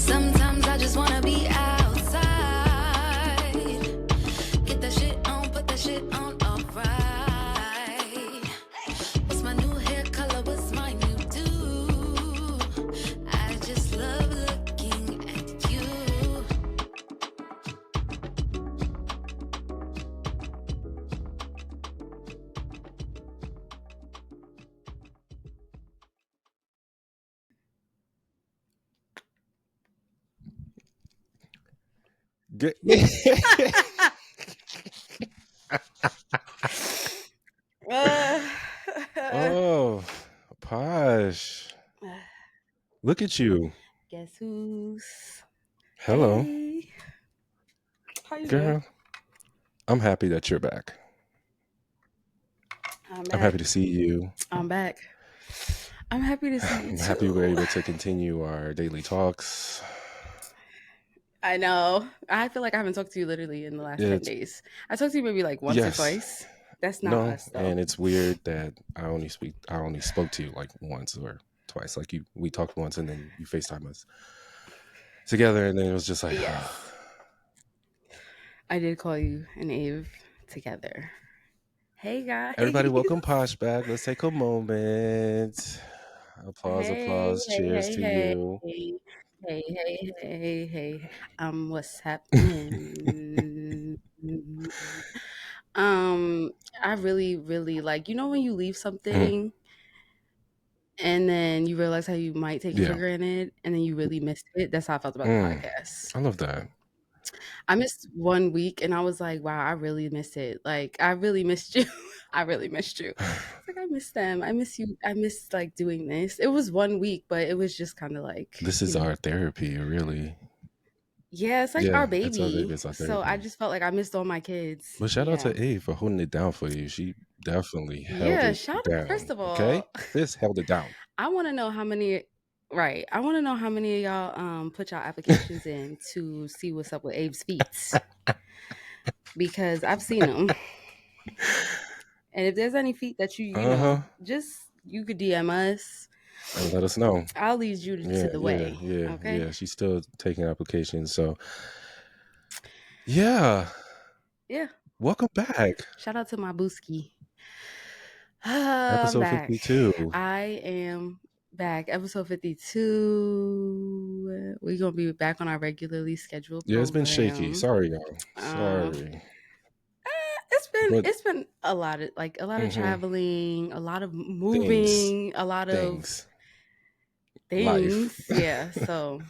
Sometimes I just wanna be outside. Get that shit on, put that shit on, alright. What's my new hair color? What's my new do? I just love looking at you. Good. Oh, Posh. Look at you. Guess who's? Hello. Hey. How you doing? Girl. I'm happy that you're back. I'm happy to see you. I'm back. I'm happy to see you I'm too. happy we're able to continue our daily talks. I know. I feel like I haven't talked to you literally in the last 10 days. I talked to you maybe like once or twice. That's not us though. And it's weird that I only spoke to you like once or twice. Like we talked once and then you FaceTime us together, and then it was just like I did call you and Ave together. Hey guys. Everybody welcome Posh back. Let's take a moment. Applause, cheers to you. Hey. What's happening? I really, really like, you know, when you leave something and then you realize how you might take it for granted and then you really missed it. That's how I felt about the podcast. I love that. I missed 1 week and I was like, wow, I really missed it. Like, I really missed you. I really missed you. Like, I miss them. I miss you. I miss like doing this. It was 1 week, but it was just kind of like, this is our therapy, really. Yeah, it's like our baby. It's our therapy. So I just felt like I missed all my kids. But shout out to Ave for holding it down for you. She definitely held it down. First of all, okay, this held it down. I want to know how many. Right, I want to know how many of y'all put y'all applications in to see what's up with Ave's feet, because I've seen them. And if there's any feet that you know, just you could DM us. And let us know. I'll lead you to the way. Yeah. She's still taking applications. So, yeah. Welcome back. Shout out to my booski. Episode 52. I am back. Episode 52. We're gonna be back on our regularly scheduled program. It's been shaky. Sorry, y'all. Sorry. It's been a lot of traveling, a lot of moving, a lot of things. Yeah. So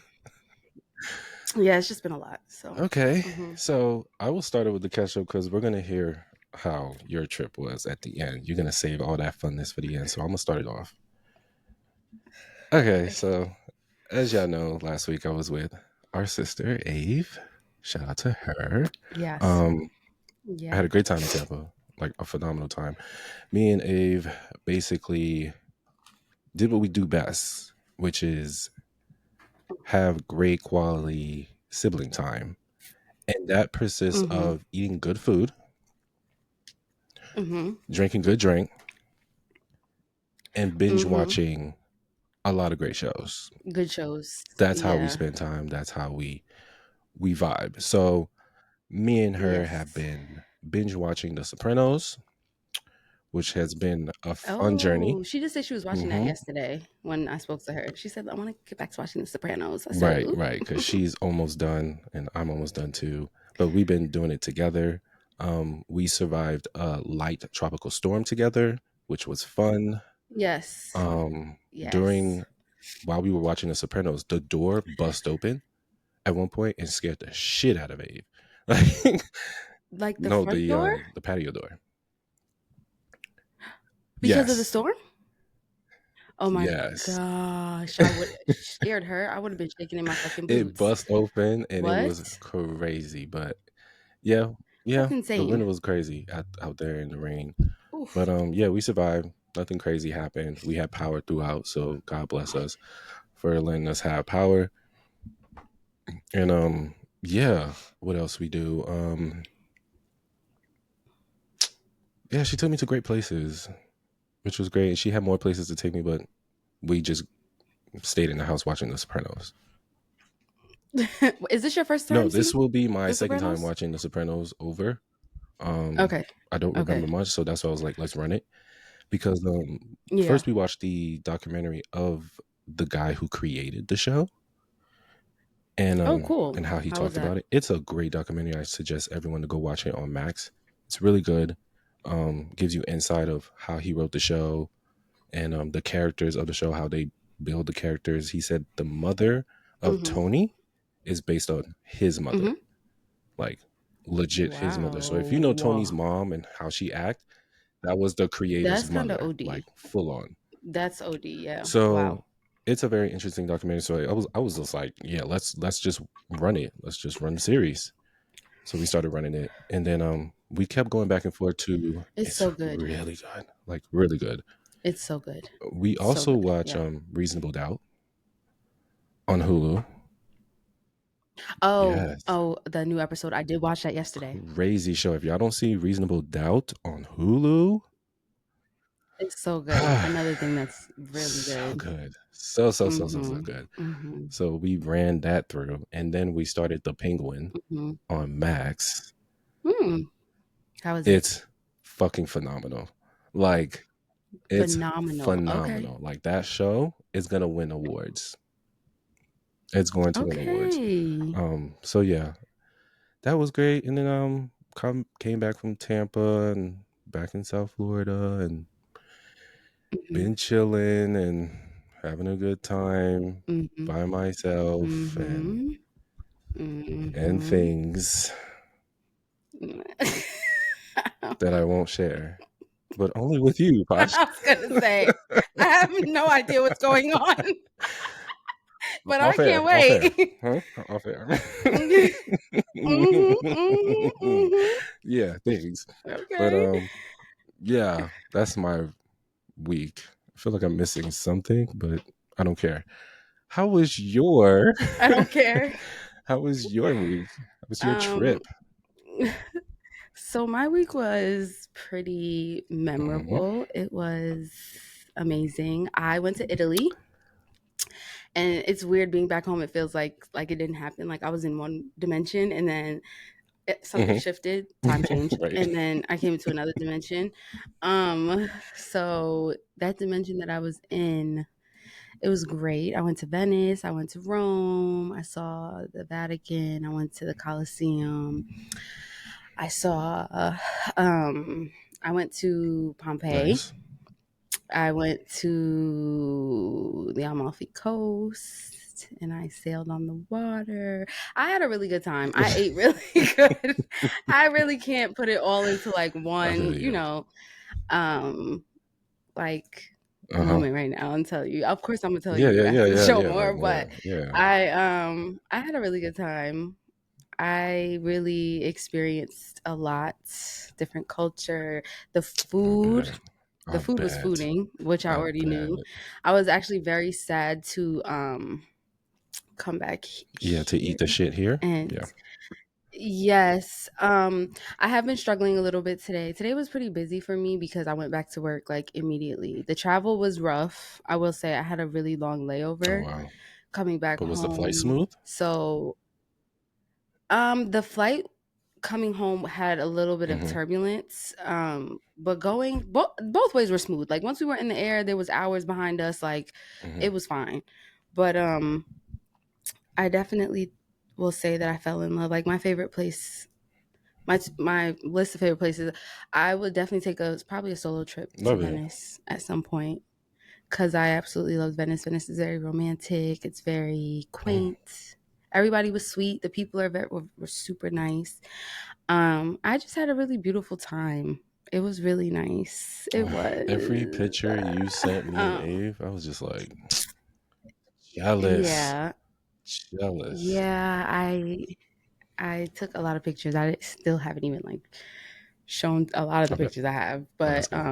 it's just been a lot. So okay. So I will start it with the catch up because we're gonna hear how your trip was at the end. You're gonna save all that funness for the end. So I'm gonna start it off. Okay. So as y'all know, last week I was with our sister Ave. Shout out to her. Yes. I had a great time in Tampa, like a phenomenal time. Me and Ave basically did what we do best, which is have great quality sibling time. And that persists of eating good food, drinking good drink, and binge watching a lot of great shows. Good shows. That's how we spend time. That's how we vibe. So me and her have been binge watching The Sopranos, which has been a fun journey. She just said she was watching that yesterday when I spoke to her. She said, I want to get back to watching The Sopranos. I said, right, because she's almost done and I'm almost done too. But we've been doing it together. We survived a light tropical storm together, which was fun. Yes. While we were watching The Sopranos, the door bust open at one point and scared the shit out of Ave. Like the front door? The patio door. Because of the storm? Oh my gosh. I would have scared her. I would have been shaking in my fucking boots. It bust open and it was crazy. But that's insane. The winter was crazy out there in the rain. Oof. But we survived. Nothing crazy happened. We had power throughout, so God bless us for letting us have power. And what else we do? She took me to great places, which was great. She had more places to take me, but we just stayed in the house watching The Sopranos. Is this your first No, time this seeing will be my The second time Sopranos? watching The Sopranos over. Okay. I don't remember Okay. much, so that's why I was like, let's run it. Because Yeah. first we watched the documentary of the guy who created the show, Oh, cool. and how he How was talked that? about it. It's a great documentary. I suggest everyone to go watch it on Max. It's really good. Gives you insight of how he wrote the show and the characters of the show, how they build the characters. He said the mother of Mm-hmm. Tony is based on his mother, Mm-hmm. like legit his mother. So if you know Tony's Wow. mom and how she act, that was the creator's That's kind of mother, OD. like full on. That's OD. Yeah. So Wow. it's a very interesting documentary. So I was just like, yeah, let's just run it. Let's just run the series. So we started running it, and then we kept going back and forth to. It's It's so good. really good, like really good. It's so good. We So also good. watch Yeah. Reasonable Doubt on Hulu. Oh, Yes, the new episode. I did watch that yesterday. crazy show. If y'all don't see Reasonable Doubt on Hulu, It's so good. Another thing that's really so good. good, so Mm-hmm. good. Mm-hmm. So we ran that through, and then we started The Penguin Mm-hmm. on Max. How is it? It's fucking phenomenal. Like it's Phenomenal. Okay. phenomenal. Like that show is gonna win awards. It's going to win awards. Okay. So yeah, that was great. And then came back from Tampa and back in South Florida and Mm-hmm. been chilling and having a good time Mm-hmm. by myself Mm-hmm. and Mm-hmm. things that I won't share, but only with you, Posh. I was gonna say, I have no idea what's going on, but I Off air, can't off air, wait. huh? Off air. Mm-hmm, mm-hmm, mm-hmm. Yeah, things. But Okay. yeah, that's my week. I feel like I'm missing something, but I don't care. How was your I don't care. how was your week? How was your Um, trip? so my week was pretty Hmm. memorable. It was amazing. I went to Italy, and it's weird being back home. It feels like it didn't happen. Like I was in one dimension, and then something Hmm. shifted, time changed, Right. and then I came into another dimension. So that dimension that I was in, it was great. I went to Venice, I went to Rome, I saw the Vatican, I went to the Colosseum, I saw I went to Pompeii, Nice. I went to the Amalfi Coast, and I sailed on the water. I had a really good time. I ate really good. I really can't put it all into like I feel one, you. um, like Uh-huh. moment right now and tell you. Of course, I'm gonna tell Yeah, you yeah, yeah, after the yeah, show yeah. more, Like, yeah, but yeah. I had a really good time. I really experienced a lot, different culture, the I food. bet. The I food was bet. fooding, which I I already knew. bet. I was actually very sad to come back Yeah, to eat the here. shit here. And Yeah. yes, I have been struggling a little bit today. Today was pretty busy for me because I went back to work like immediately. The travel was rough. I will say I had a really long Oh layover wow. coming back But was the flight home. smooth? So, the flight coming home had a little bit of Mm-hmm. turbulence. But going both ways were smooth. Like once we were in the air, there was hours behind us. Like Mm-hmm. it was fine. But I definitely will say that I fell in love. Like my favorite place, my list of favorite places, I would definitely take probably a solo trip to Love it. Venice at some point because I absolutely love Venice. Venice is very romantic. It's very quaint. Everybody was sweet. The people were super nice. I just had a really beautiful time. It was really nice. It Every was. picture you sent me and Ave, I was just like jealous. Yeah, Jealous. yeah. I took a lot of pictures. I still haven't even like shown a lot of the I bet. pictures I have, Oh, that's but good.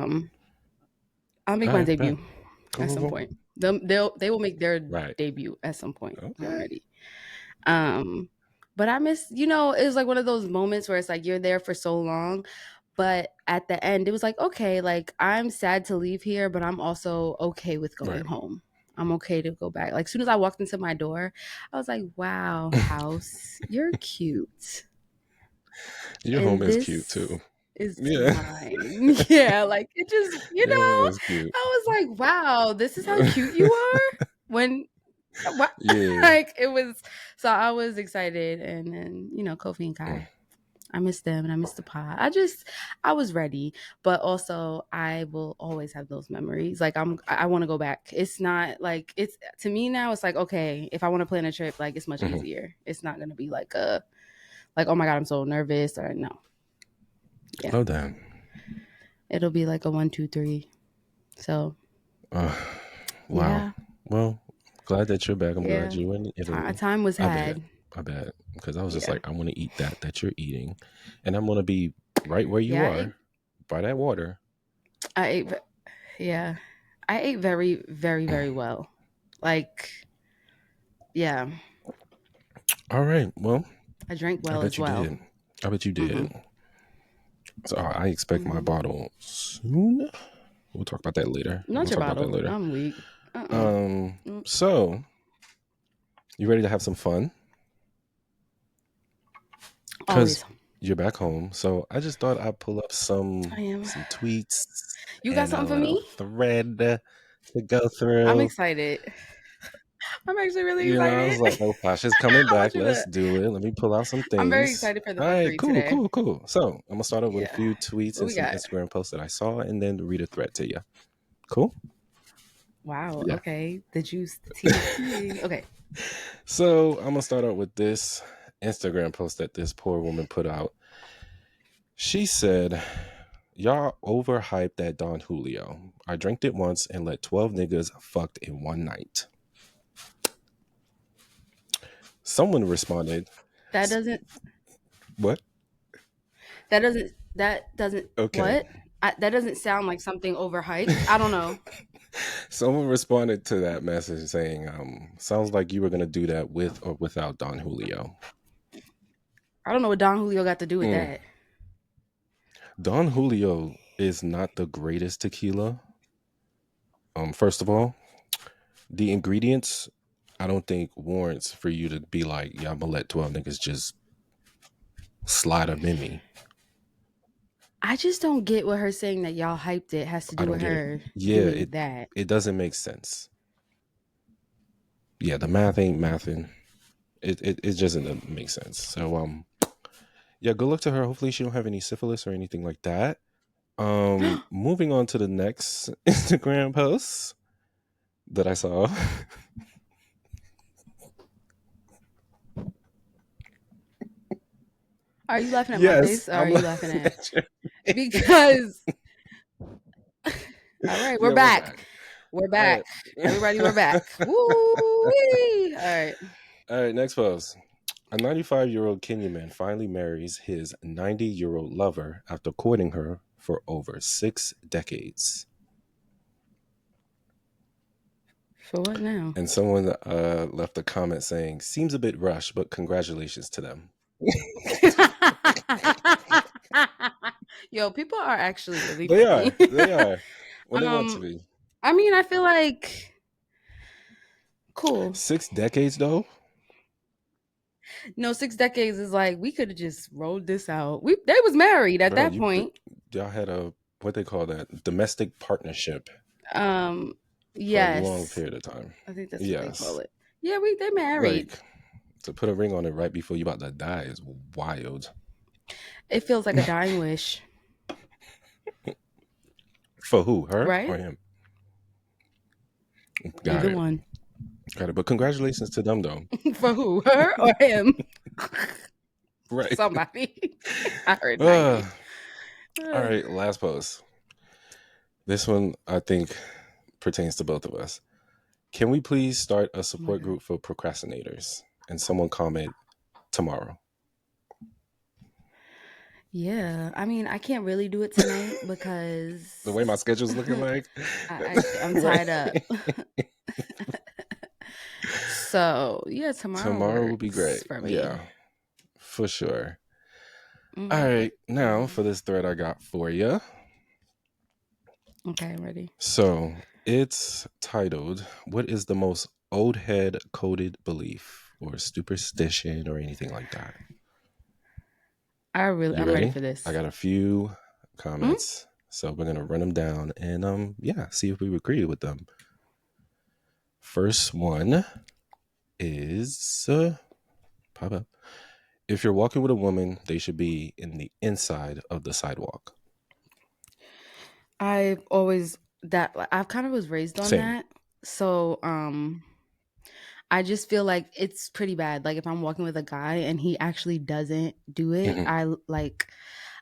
I'll make All my right, bet. debut Cool, at cool, some cool. point. They will make their Right. debut at some point. I'm Okay. ready. But I miss, it was like one of those moments where it's like you're there for so long, but at the end it was like, okay, like I'm sad to leave here, but I'm also okay with going Right. home. I'm okay to go back. Like, as soon as I walked into my door, I was like, wow, house, you're cute. Your home And is cute too. this is Yeah. mine. Yeah, like it just, Your home is cute. I was like, wow, this is how cute you are. When what Yeah. like it was, so I was excited. And then, Kofi and Kai. I miss them and I miss the pod. I was ready, but also I will always have those memories. Like I want to go back. It's not like it's to me now. It's like, okay, if I want to plan a trip, like it's much easier. It's not gonna be like oh my God, I'm so nervous or no. Yeah. Oh damn. It'll be like a 1, 2, 3. So. Wow. Yeah. Well, glad that you're back. I'm Yeah. glad you were in Italy. Time was had. I bet. Because I was just like, I want to eat that you're eating. And I'm going to be right where you are, by that water. I ate very, very, very well. Like, yeah. All right. Well, I drank well as well. Did. I bet you did. So I expect my bottle soon. We'll talk about that later. Not your bottle. I'm weak. So, you ready to have some fun? Because you're back home. So I just thought I'd pull up some tweets. You got something for me? Thread to go through. I'm excited. I'm actually really excited. I was like, oh, Posh is coming back. Let's do it. Let me pull out some things. I'm very excited for the All right, today. Cool. So I'm gonna start off with a few tweets and some Instagram posts that I saw, and then read a thread to you. Cool. Wow. Yeah. Okay. The juice. Okay. So I'm gonna start out with this Instagram post that this poor woman put out. She said, y'all overhyped that Don Julio. I drank it once and let 12 niggas fucked in one night. Someone responded. That doesn't. What? That doesn't. Okay. What? That doesn't sound like something overhyped. I don't know. Someone responded to that message saying, sounds like you were going to do that with or without Don Julio. I don't know what Don Julio got to do with that. Don Julio is not the greatest tequila. First of all, the ingredients, I don't think warrants for you to be like, yeah, I'm going to let 12 niggas just slide them in me. I just don't get what her saying that y'all hyped it has to do with her. Yeah, that. It doesn't make sense. Yeah, the math ain't mathing. It just doesn't make sense. So yeah, good luck to her. Hopefully she don't have any syphilis or anything like that. Moving on to the next Instagram post that I saw. Are you laughing at my face or are you laughing at because all right, we're back. We're back. Right. Everybody, we're back. Woo-wee. All right, next post. A 95-year-old Kenyan man finally marries his 90-year-old lover after courting her for over 6 decades. For what now? And someone left a comment saying, seems a bit rushed, but congratulations to them. Yo, people are actually really They funny. are. When they want to be. I mean, I feel like cool. 6 decades though? No, 6 decades is like we could have just rolled this out. They was married at that point. Y'all had a what they call that domestic partnership. Yes. For a long period of time. I think that's what they call it. Yeah, they married. Like, to put a ring on it right before you about to die is wild. It feels like a dying wish. For who? Her right? Or him? Either one. Got it. But congratulations to them though. For who? Her or him? Right. Somebody. I heard all right, last post. This one I think pertains to both of us. Can we please start a support group for procrastinators? And someone comment tomorrow. Yeah, I mean, I can't really do it tonight because the way my schedule's looking like I'm tied up. So yeah, tomorrow will be great for me. Yeah, for sure. All right, now for this thread I got for you. Okay, I'm ready. So It's titled, What is the most old head coded belief or superstition or anything like that? You I'm ready ready? for I this. got a few Hmm? comments. So we're gonna run them down and yeah, see if we agree with them. First one is pop up. If you're walking with a woman, they should be in the inside of the sidewalk. I've kind of was raised on Same. that. So I just feel like it's pretty bad. Like if I'm walking with a guy and he actually doesn't do it, Hmm.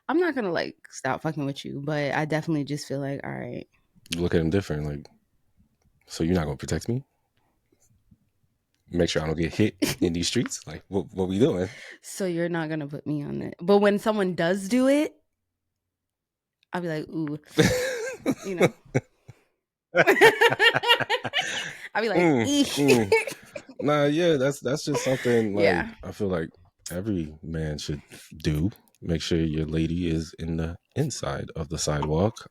I'm not gonna like stop fucking with you, but I definitely just feel like, all right. You look at him different, like, so you're not gonna protect me? Make sure I don't get hit in these streets? Like, what we doing? So you're not gonna put me on it. But when someone does do it, I'll be like, ooh, you know. I'll be like, Mm, eek. mm. Nah, yeah, that's just something like Yeah. I feel like every man should do. Make sure your lady is in the inside of the sidewalk.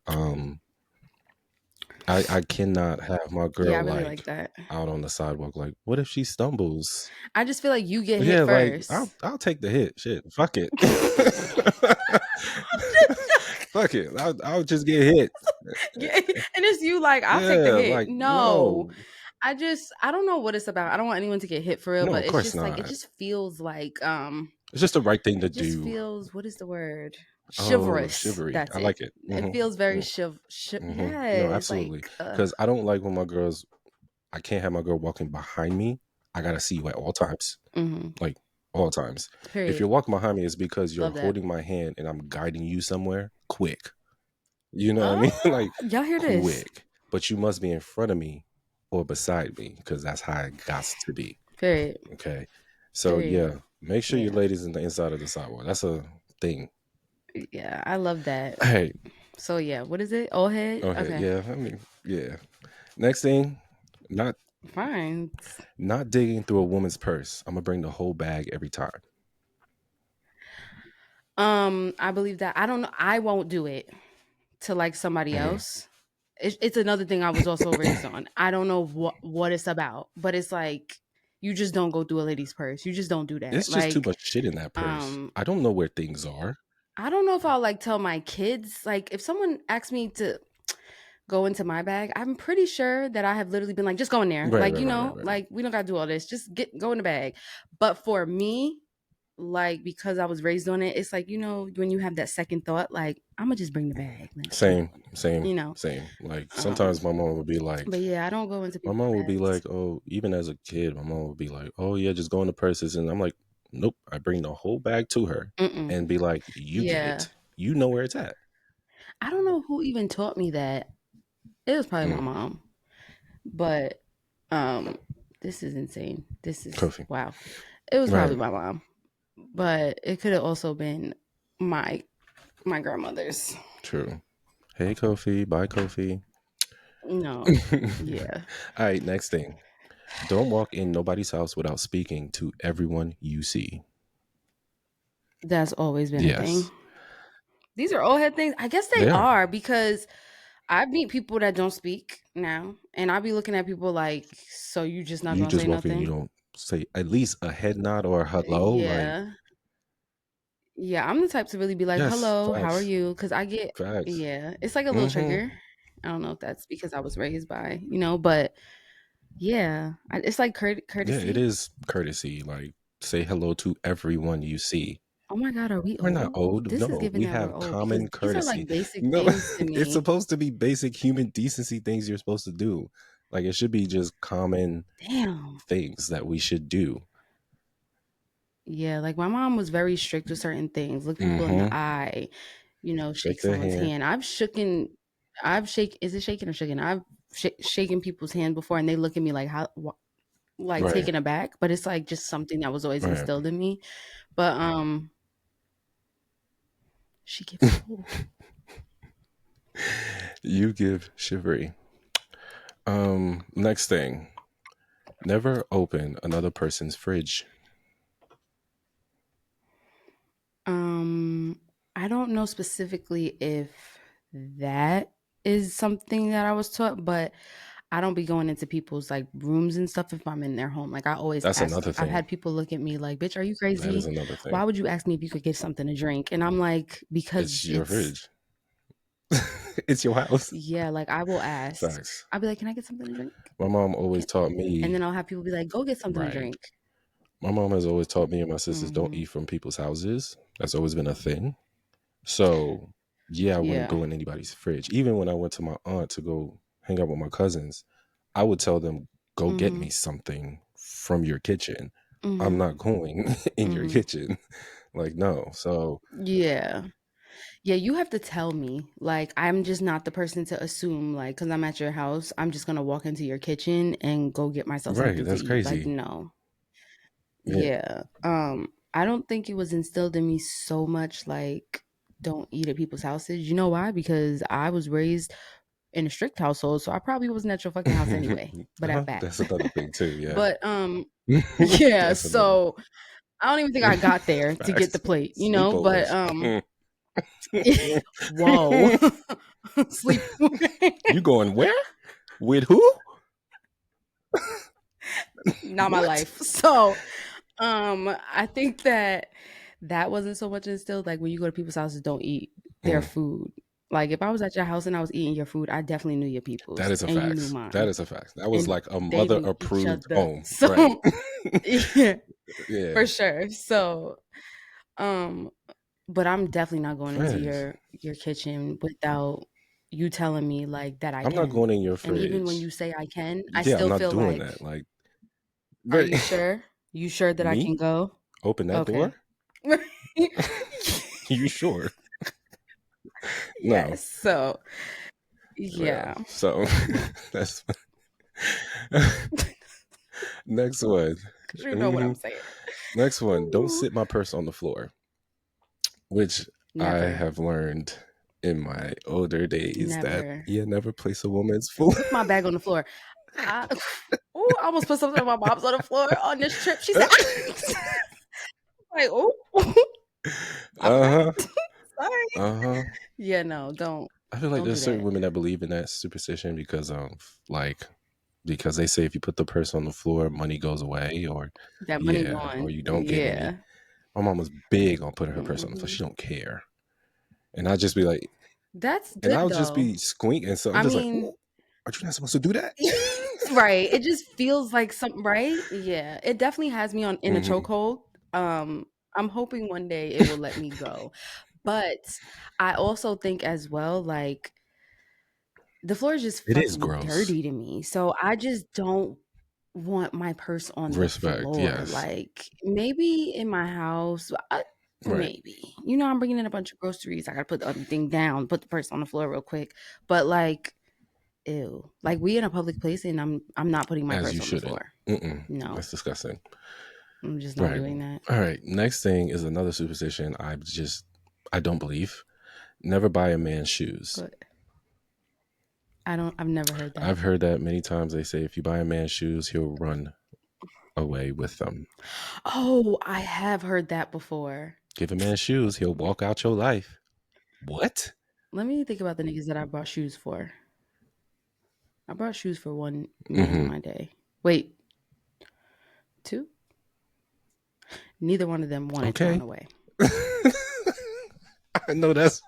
I cannot have my Yeah, I girl really like like that. out on the sidewalk. Like, what if she stumbles? I just feel like you get hit Yeah, like first. I'll take the hit. Shit, fuck it. Fuck it. I'll just get hit. Yeah, and it's you like, I'll take the Yeah, hit. like No. no, I don't know what it's about. I don't want anyone to get hit for real, no, but of it's course just like it not. just feels like It's just the right thing to it just do. feels, what is the word? Oh, Chivalrous. shivery. That's I it. like it. It feels very No, yes, absolutely. like Because I don't like when my girls. I can't have my girl walking behind me. I gotta see you at all times, mhm. like all times. If Period. you're walking behind me, it's because you're Love that. holding my hand and I'm guiding you somewhere. Quick, you know what I Uh, mean? Like y'all hear this? quick. But you must be in front of me or beside me because that's how it got to be. Period. Okay. So Period. yeah, make sure your Yeah. ladies in the inside of the sidewalk. That's a thing. Yeah, I love that. Hey, So yeah, what is it? Old head? okay, Okay. yeah. I mean, yeah. Next thing, not Fine. not digging through a woman's purse. I'm gonna bring the whole bag every time. I believe that. I don't know. I won't do it to like somebody Mhm. else. It's another thing I was also raised on. I don't know what it's about, but it's like you just don't go through a lady's purse. You just don't do that. It's just too Like, much shit in that purse. um, I don't know where things are. I don't know if I'll like tell my kids. Like, if someone asks me to go into my bag, I'm pretty sure that I have literally been like, just go in there. Right, Like, right, right, right, right. like we don't gotta do all this. Just go in the bag. But for me, like because I was raised on it, it's like, when you have that second thought, like, I'm gonna just bring the bag. Like, Same, same, you know. same. Like Um, sometimes my mom would be like, but yeah, I don't go into my people's mom would be bags. like, oh, even as a kid, my mom would be like, oh yeah, just go in the purses, and I'm like, nope. I bring the whole bag to her Mm-mm. and be like, you get Yeah. it. You know where it's at. I don't know who even taught me that. It was probably my Mm, mom. But um this is insane. This is Kofi. wow. It was probably Right. my mom. But it could have also been my grandmother's. True. Hey, Kofi. Bye, Kofi. No. Yeah. All right. Next thing. Don't walk in nobody's house without speaking to everyone you see. That's always been a thing. Yes, These are old head things. I guess they they are. are because I meet people that don't speak now, and I'll be looking at people like, so you just not You gonna just say walk in, you nothing? don't say at least a head nod or a hello. Like, Yeah. Yeah, I'm the type to really be like, yes, "Hello, how are facts, you?" Because I get, facts. yeah, it's like a little Mm-hmm. trigger. I don't know if that's because I was raised by, but yeah, it's like Yeah, it courtesy. is courtesy. Like, say hello to everyone you see. Oh my God, are we We're not old? old. This is No, giving we that we're have old because common these are courtesy. like basic No, things to it's me. supposed to be basic human decency things you're supposed to do. Like, it should be just common Damn. things that we should do. Yeah, like my mom was very strict with certain things. Look people in the Mm-hmm. eye, shake Shake their someone's hand. hand. Is it shaking or shaking? I've shaken people's hand before, and they look at me like how, like Right, taken aback. But it's like just something that was always right. instilled in me. But she gives cold. You give shivery. Next thing. Never open another person's fridge. Um, I don't know specifically if that is something that I was taught, but I don't be going into people's like rooms and stuff if I'm in their home. Like I always That's ask. another I've thing. had people look at me like, "Bitch, are you That is crazy? another thing. Why would you ask me if you could get something to drink?" And I'm like, It's because your it's fridge. It's your house. yeah. Like I will ask. Facts. I'll be like, "Can I get something to drink?" My mom always taught And me, then I'll have people be like, "Go get something to right. drink." My mom has always taught me and my sisters don't Hmm. eat from people's houses. That's always been a thing. So, yeah, I wouldn't Yeah. go in anybody's fridge. Even when I went to my aunt to go hang out with my cousins, I would tell them, go get Hmm. me something from your kitchen. I'm Hmm. not going in your Hmm. kitchen. Like, no. So, Yeah. Yeah, you have to tell me. Like, I'm just not the person to assume, like, because I'm at your house, I'm just gonna walk into your kitchen and go get myself right, something to that's eat. Like, crazy. no. Yeah. Yeah. I don't think it was instilled in me so much, like, don't eat at people's houses. You know why? Because I was raised in a strict household, so I probably wasn't at your fucking house anyway. But at that. That's another thing, too. Yeah. But yeah, That's another so I don't even think I got there to get the facts. plate, you know, but Sleepovers. whoa. Sleep. You going where? With who? Not my What? life. So, I think that wasn't so much instilled. Like when you go to people's houses, don't eat their Mm, food. Like if I was at your house and I was eating your food, I definitely knew your that people's is a and you knew fact. That mine, is a fact. That was and like a they mother knew each approved other. home. Right. So yeah, Yeah. for sure. So, um, but I'm definitely not going into Facts. your kitchen without you telling me like that I I'm not can. going in your And even when fridge. you say I can, I Yeah, I'm still not feel doing that. like, Like, are right. you sure? You sure that I Me? can go? Open that door? Okay. You sure? No. Yes. So, Yeah. yeah. So that's next one. You know what hmm I'm saying. Next one. Don't Ooh. sit my purse on the floor, which I Never. have learned in my older days that Never. you never place a woman's foot. Put my bag on the floor. I, ooh, I almost put something of my mom's on the floor on this trip. She said, like, oh, I Uh forgot. huh. Sorry. Uh huh. Yeah, no, don't. I feel like Don't there's do certain that. women that believe in that superstition because of like because they say if you put the purse on the floor, money goes away, or That money yeah, or gone. you don't get any. Yeah. My mom was big on putting her purse on the floor. Hmm. She don't care, and I just be like, That's and good I'll just though. be squinting. So I'm I just like, mean, "Ooh, are you not supposed to do that?" right. It just feels like something, right? Yeah. It definitely has me on in a hmm chokehold. I'm hoping one day it will let me go. But I also think as well, like the floor is just It is fucking gross. dirty to me. So I just don't want my purse on the Respect, floor. yes, Like maybe in my house, right. maybe. You know, I'm bringing in a bunch of groceries. I gotta put everything down, put the purse on the floor real quick. But like, ew. Like we in a public place and I'm not putting my As purse you on the shouldn't. floor. Mm-mm. No, That's disgusting. I'm just not Right. doing that. All right. Next thing is another superstition. I don't believe. Never buy a man's shoes. But I've never heard that. I've heard that many times. They say if you buy a man's shoes, he'll run away with them. Oh, I have heard that before. Give a man shoes, he'll walk out your life. What? Let me think about the niggas that I bought shoes for. I bought shoes for one man in hmm my day. Wait, two? Neither one of them wanted to run Okay. away. I know that's.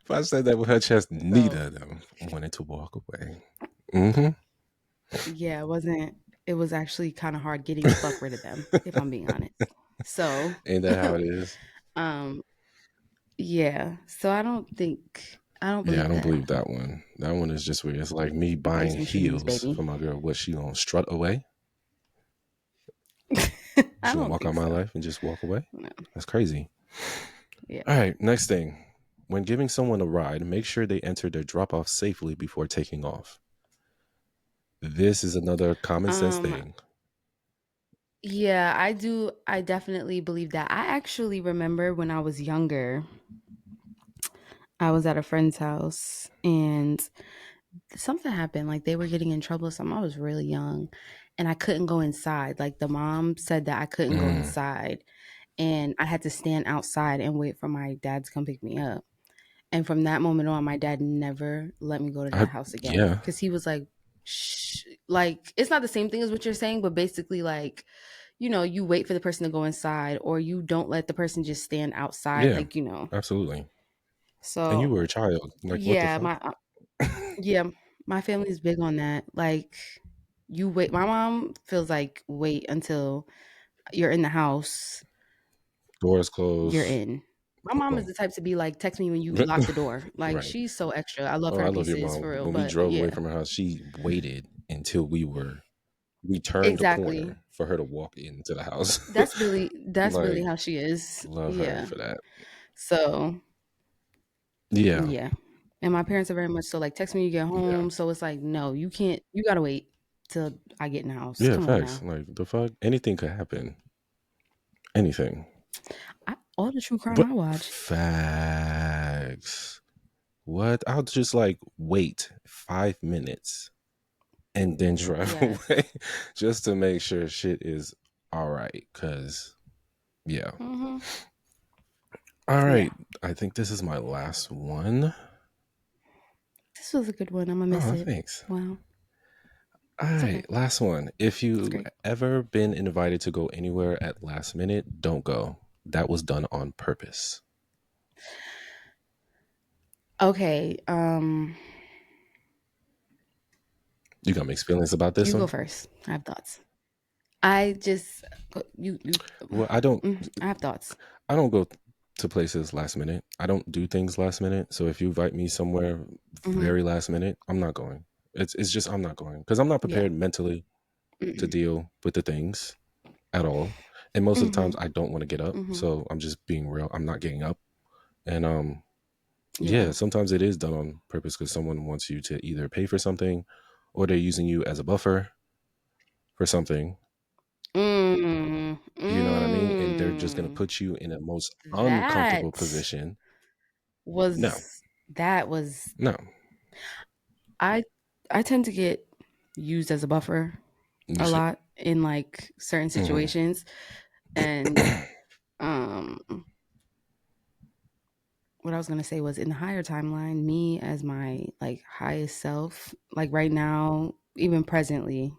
If I said that with her chest, neither So of them wanted to walk away. hmm yeah, it was actually kind of hard getting the fuck rid of them, if I'm being honest. So Ain't that how it is? um yeah. So I don't Yeah, I believe don't that. believe that one. That one is just weird. It's like me Buy buying some shoes, heels baby. for my girl. What, she gonna strut away? I She gonna don't walk think out my so. life and just walk away? No. That's crazy. Yeah. All right, next thing. When giving someone a ride, make sure they enter their drop off safely before taking off. This is another common sense Um thing. yeah, I do. I definitely believe that. I actually remember when I was younger, I was at a friend's house and something happened. Like they were getting in trouble or something. I was really young and I couldn't go inside. Like the mom said that I couldn't go Mm, inside and I had to stand outside and wait for my dad to come pick me up. And from that moment on, my dad never let me go to that house again Yeah. because he was like, shh. Like, it's not the same thing as what you're saying, but basically, like, you wait for the person to go inside, or you don't let the person just stand outside, Yeah. like, Absolutely. And you So, were a child. Like, what the yeah, fuck? yeah, my family is big on that. Like, you wait. My mom feels like wait until you're in the house, Doors you're closed. in. My mom is Boom. the type to be like, text me when you lock the door. Like, Right. she's so extra. I love Oh, her I to love your pieces mom. for real. When we But drove away yeah, from her house, she waited until we turned the exactly. corner for her to walk into the house. That's really Like, how she is. love her Yeah. for that. So Yeah. yeah. And my parents are very much so like, text me when you get Yeah. home. So it's like, no, you can't. You gotta wait till I get in the house. Yeah, Come on facts. now. Like, the fuck? Anything could happen. Anything. All the true crime But I watch. facts. What? I'll just like wait 5 minutes and then drive Yes. away just to make sure shit is all right. Cause yeah. Mm-hmm. All Yeah. right. I think this is my last one. This was a good one. I'm gonna miss Oh, it. thanks. Wow. All It's right, okay. last one. If It's you great. ever been invited to go anywhere at last minute, don't go. That was done on purpose. Okay. You got mixed feelings about this You go one? first. I have thoughts. I just you. Well, I don't. I have thoughts. I don't go to places last minute. I don't do things last minute. So if you invite me somewhere Mm-hmm. very last minute, I'm not going. It's just I'm not going because I'm not Yeah. prepared mentally to Mm-mm. deal with the things at all. And most of the Mm-hmm. times I don't want to get up. Mm-hmm. So I'm just being real. I'm not getting up. And Yeah. yeah, sometimes it is done on purpose because someone wants you to either pay for something or they're using you as a buffer for something. Mm. You know what I mean? And they're just going to Mm. put you in a most uncomfortable That position. No, was that was no. I I tend to get used as a buffer You a should. lot in like certain Mhm. situations. And um what I was gonna say was, in the higher timeline, me as my like highest self, like right now, even presently,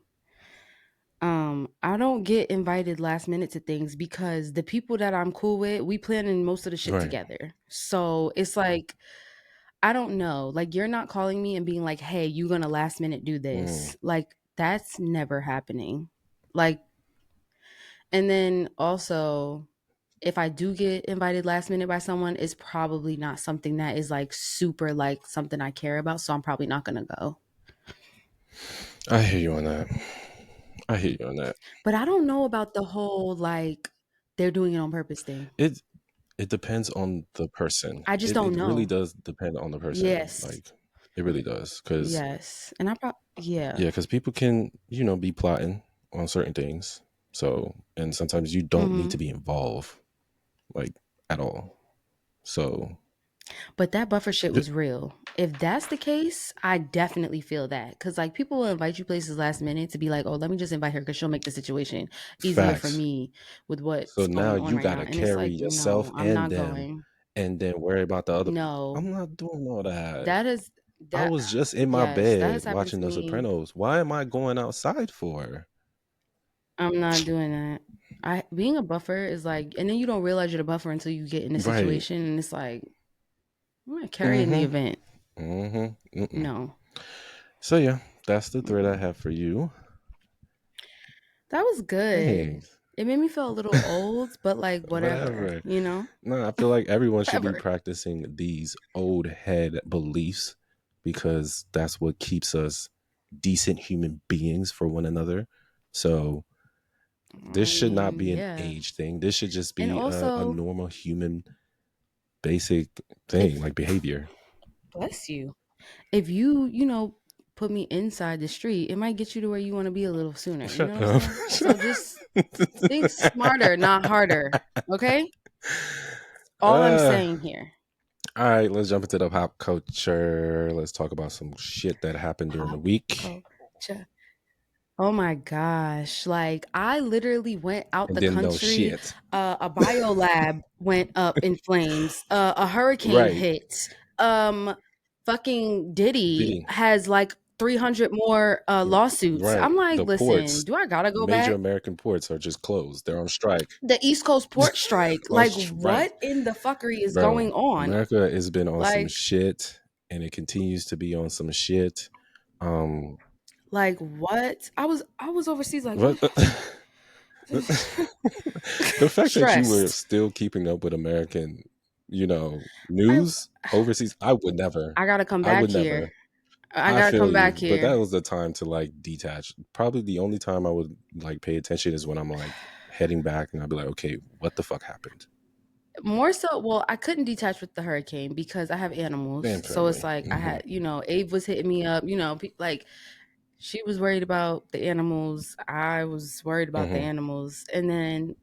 I don't get invited last minute to things because the people that I'm cool with, we planning most of the shit Right. together. So it's like, I don't know. Like, you're not calling me and being like, hey, you gonna last minute do Mm. this. Like, that's never happening. Like, and then also, if I do get invited last minute by someone, it's probably not something that is like super like something I care about. So I'm probably not gonna go. I hear you on that. I hear you on that. But I don't know about the whole like they're doing it on purpose thing. It it depends on the person. I just It don't really know. does depend on the person. Yes. Like it really does. Cause Yes. And I probably, yeah. yeah, because people can, be plotting on certain things. So and sometimes you don't need Hmm. to be involved like at all. So But that buffer shit y- was real. If that's the case, I definitely feel that. Cause like, people will invite you places last minute to be like, oh, let me just invite her because she'll make the situation easier for facts. me with So what's now going on you right now. gotta And it's carry like, yourself no, I'm and not them going. and then worry about the other people. No. I'm not doing all that. That is I that was just in my yes, that bed has happened watching to The me. Sopranos. Why am I going outside for? I'm not doing that. I being a buffer is like, and then you don't realize you're the buffer until you get in a Right. situation, and it's like, I'm gonna carry in the Mm-hmm. event. Mm-hmm. Mm-mm. No. So yeah, that's the thread I Mm-mm. have for you. That was good. Thanks. It made me feel a little old, but like whatever, Whatever. you know? No, I feel like everyone should be Whatever. practicing these old head beliefs because that's what keeps us decent human beings for one another. So this I should not mean, be an yeah. age thing. This should just And be a also, normal human basic thing, if like behavior. bless you, if you put me inside the street, it might get you to where you want to be a little sooner. You know Shut what I'm up. saying? So just think smarter, not harder. Okay? All I'm uh, saying here. all right, let's jump into the pop culture. Let's talk about some shit that happened during the Pop week. culture. Oh my gosh. Like, I literally went out And the then no country. shit. A bio lab went up in flames. A hurricane Right. hit. fucking Diddy Diddy, has like 300 more lawsuits. right? I'm like, The listen, ports, do I gotta go major back? American ports are just closed. They're on strike. The East Coast port strike. On Like, strike, what in the fuckery is bro. going on? America has been on some Like, shit, and it continues to be on some shit. Um, like what? I was overseas. Like, what? The fact that you were stressed. still keeping up with American, I news overseas, I would never. I gotta come I back would here. never. I I gotta feel come you, back but that here. was the time to like detach. Probably the only time I would like pay attention is when I'm like heading back, and I'd be like, okay, what the fuck happened? More so, well, I couldn't detach with the hurricane because I have animals. And So it's family. like I Hmm. had, Abe was hitting me up, like she was worried about the animals. I was worried about the Hmm. animals. And then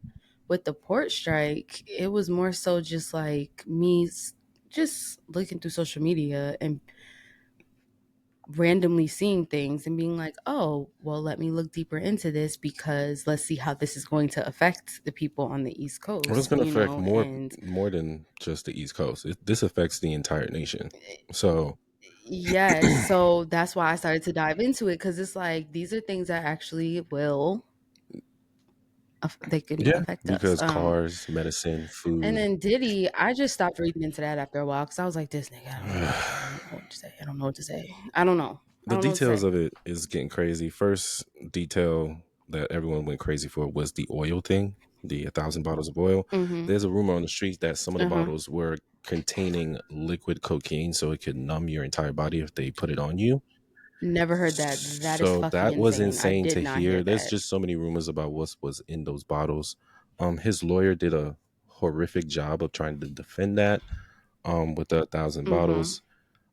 with the port strike, it was more so just like me just looking through social media and randomly seeing things and being like, oh, well, let me look deeper into this because let's see how this is going to affect the people on the East Well, it's Coast, going to affect and more than just the East Coast. This affects the entire nation. So yes, so that's why I started to dive into it because it's like these are things that actually will they can yeah, affect us. because cars, medicine, And food. then Diddy, I just stopped reading into that after a while because I was like, this nigga, I don't know what to say. I don't know what to say. I don't know. I The don't know what to details say. of it is getting crazy. First detail that everyone went crazy for was the oil thing, the 1,000 bottles of oil. Mm-hmm. There's a rumor on the street that some of the Uh-huh. bottles were containing liquid cocaine, so it could numb your entire body if they put it on you. Never heard that. That is So fucking that was insane. I insane did to not hear hear. There's that. just so many rumors about what was in those bottles. His lawyer did a horrific job of trying to defend that. With the 1,000 bottles.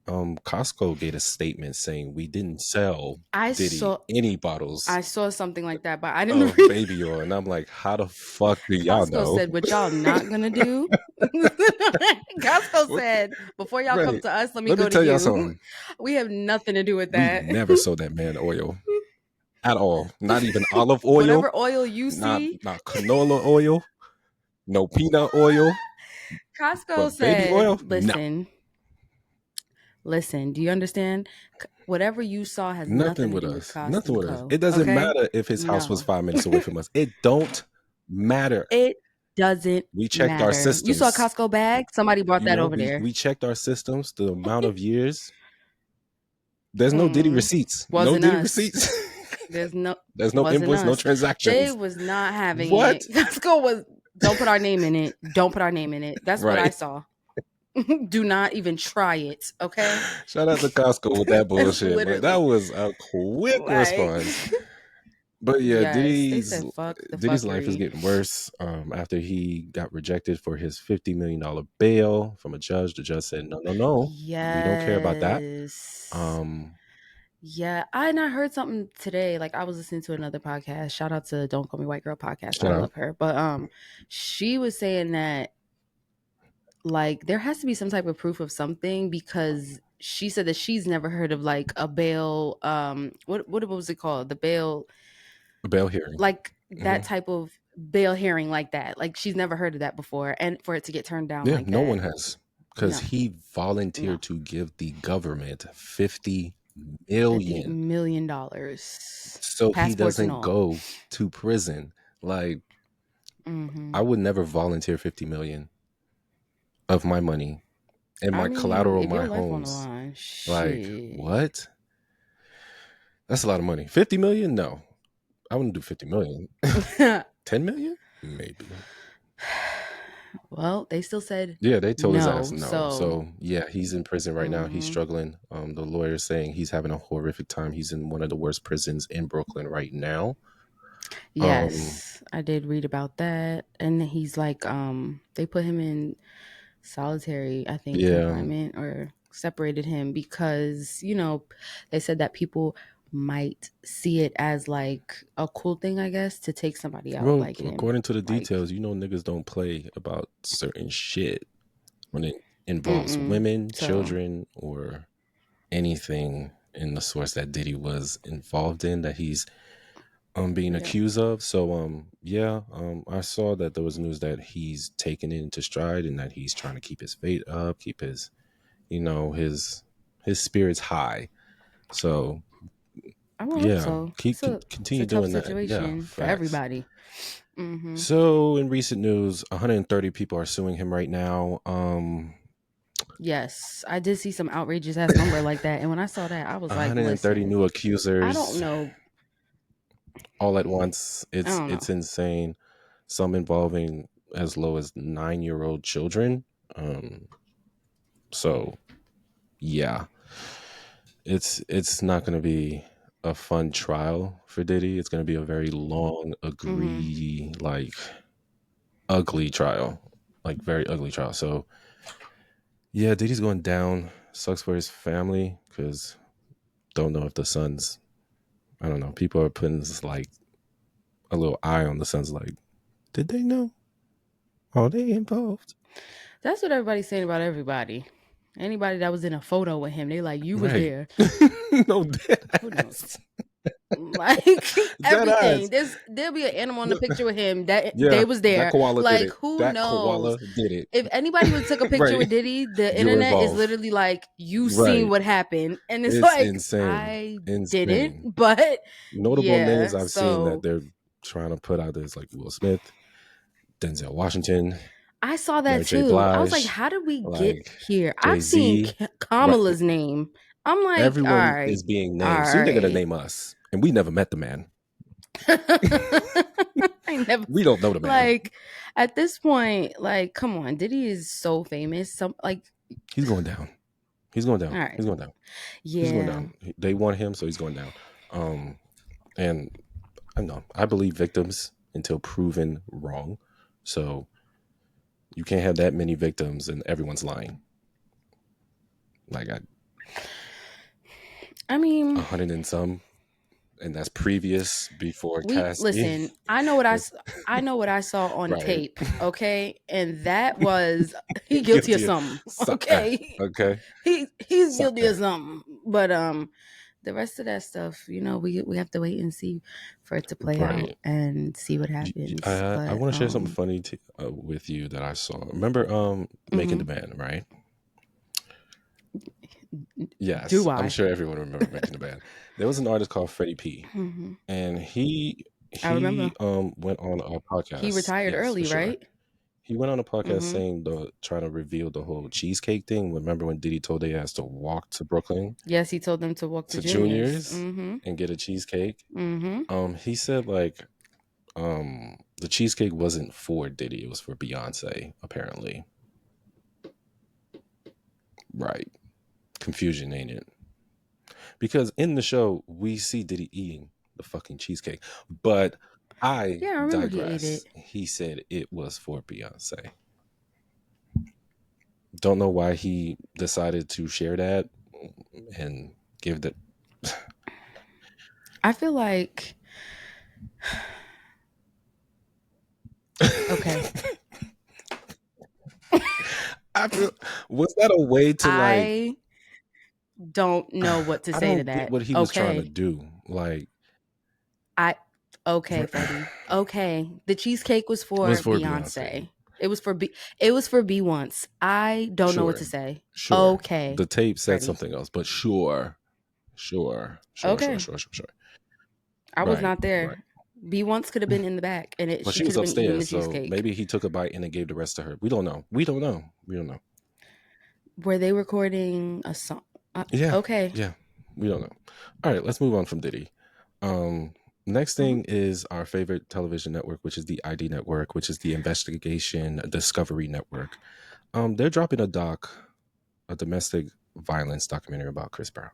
Mm-hmm. Costco gave a statement saying we didn't sell I Diddy saw any bottles I saw something like that, but I didn't of read. baby oil, and I'm like, how the fuck do y'all Costco know? said, what y'all not gonna do? Costco What- said, before y'all come right. to us, let me Let me go to tell y'all you. something. We have nothing to do with We that. never sold that man oil at all. Not even olive oil. Whatever oil you Not see, not canola oil. No peanut oil. Costco But baby said, oil, no. listen, do you understand? Whatever you saw has Nothing nothing to with do with us. Cost Nothing and with us. Co. It doesn't Okay? matter if his house was No. 5 minutes away from us. It don't matter. It doesn't We checked our matter. You saw a systems. Costco bag? Somebody brought that over We there. we checked our systems, the amount of years. There's no Diddy Mm, receipts. No wasn't Diddy us. receipts. There's no There's no wasn't invoice, no us. They transactions. was not having What? it. Costco was don't put our name in it. Don't put our name in it. That's what I Right. saw. Do not even try it, okay? Shout out to Costco with that That's bullshit. Like that literally was a quick like response. But yeah, yes, they Diddy's said fuck the Diddy's life is fuckery. getting worse. After he got rejected for his $50 million bail from a judge. The judge said, no, no, no, we don't care about that. Yes. Yeah, I heard something today. Like I was listening to another podcast. Shout out to Don't Call Me White Girl podcast. I Shout out. love her. But she was saying that like there has to be some type of proof of something because she said that she's never heard of like a bail what was it called? The bail A bail hearing. like that Hmm. type of bail hearing like that. Like she's never heard of that before and for it to get turned down Yeah, like no that. one has. Because No. he No. volunteered to give the government 50 $50 million million. so he Passports and doesn't all. go to prison. Like, Mhm. I would never volunteer 50 million of my money and I my mean, collateral, if my your life on the homes. line, Like, shit. what? That's a lot of money. 50 million? No. I wouldn't do 50 million. 10 million? Maybe. Well, they still said Yeah, they told his ass no. no. So, So yeah, he's in prison right now. He's mhm. struggling. The lawyer's saying he's having a horrific time. He's in one of the worst prisons in Brooklyn right now. Um, Yes, I did read about that. And he's like, they put him in solitary, I think, yeah. confinement or separated him because, they said that people might see it as like a cool thing, I guess, to take somebody out Well, like him. according to the Like, details, niggas don't play about certain shit when it involves mm-mm. women, So, children, or anything in the source that Diddy was involved in that he's being yeah. accused of. So yeah, I saw that there was news that he's taken it into stride and that he's trying to keep his faith up, keep his his spirits high. So I would hope yeah, so. It's continue a tough doing that. Yeah, situation for facts. everybody. Hmm. So in recent news, 130 people are suing him right now. Yes, I did see some outrageous ass number like that, and when I saw that, I was like, 130 "Listen, new I don't accusers know. all at once. I It's don't know." it's insane. Some involving as low as 9-year-old children. Um, so yeah, it's not going to be a fun trial for Diddy. It's going to be a very long, Hmm. ugly trial, like very ugly trial. So yeah, Diddy's going down. Sucks for his family because don't know if the son's. I don't know. People are putting this, like a little eye on the son's. Like, did they know? Are they involved? That's what everybody's saying about everybody. Anybody that was in a photo with him, they like, "You was Right. there." No, dead Who ass. knows? Like Dead everything. ass. There'll be an animal in the picture with him that Yeah, they was that there. koala did Like it. who That knows? koala did it. If anybody would have took a picture Right. with Diddy, the You were internet is involved. literally like, "You seen Right. what happened," and it's It's like insane. I didn't, Insane. but Notable names yeah. I've seen that So they're trying to put out there is like Will Smith, Denzel Washington, I saw that Mary J. too. I was like, Blige, "How did we get like here?" I've seen Jay-Z. Right. Kamala's name. I'm like, "All Everyone right, is being all named. Soon they're gonna right." name us. And we never met the man. I never We don't know the man. like at this point, like, come on, Diddy is so famous. Some like, He's going down. He's going down. all right, He's going down. He's going yeah. down. They want him, so he's going down. And I know I believe victims until proven wrong. So you can't have that many victims and everyone's lying. Like I mean, 100 and some, and that's previous before we casting. listen. I know what I saw on Right. tape. Okay, and that was he guilty of something. Okay, Okay. he's guilty of Sucker. something. But the rest of that stuff, we have to wait and see for it to play out Right. and see what happens. I But want to share something funny with you that I saw. Remember Making the Band, right? Yes, do I'm I? sure everyone remember Making the Band. There was an artist called Freddie P, Hmm. and he I remember went on a he podcast. retired Yes, for early, sure. right? He went on a podcast Hmm. saying trying to reveal the whole cheesecake thing. Remember when Diddy told they has to walk to Brooklyn Yes, he told them to walk to to juniors. Juniors and get a cheesecake? Mm-hmm. He said like the cheesecake wasn't for Diddy, it was for Beyonce, apparently. Right. Confusion, ain't it? Because in the show we see Diddy eating the fucking cheesecake, but I Yeah, I remember he ate digress. it. He said it was for Beyonce. Don't know why he decided to share that and give the. I feel like okay. I feel, was that a way to like? I don't know what to I say to don't get that. what he was trying to Okay. do. Like, Okay, Freddie. Okay. The cheesecake was for was for Beyonce. Beyonce. It was for B once. I don't know what Sure, to say. sure. Okay. The tape said Freddie. something else, but sure. Okay. I was Right, not right. there. B once could have been in the back and But she she could was have been eating the upstairs, so cheesecake. maybe he took a bite and then gave the rest to her. We don't know. Were they recording a song? Yeah. Okay. Yeah. We don't know. All right, let's move on from Diddy. Next thing is our favorite television network, which is the ID Network, which is the Investigation Discovery Network. They're dropping a domestic violence documentary about Chris Brown.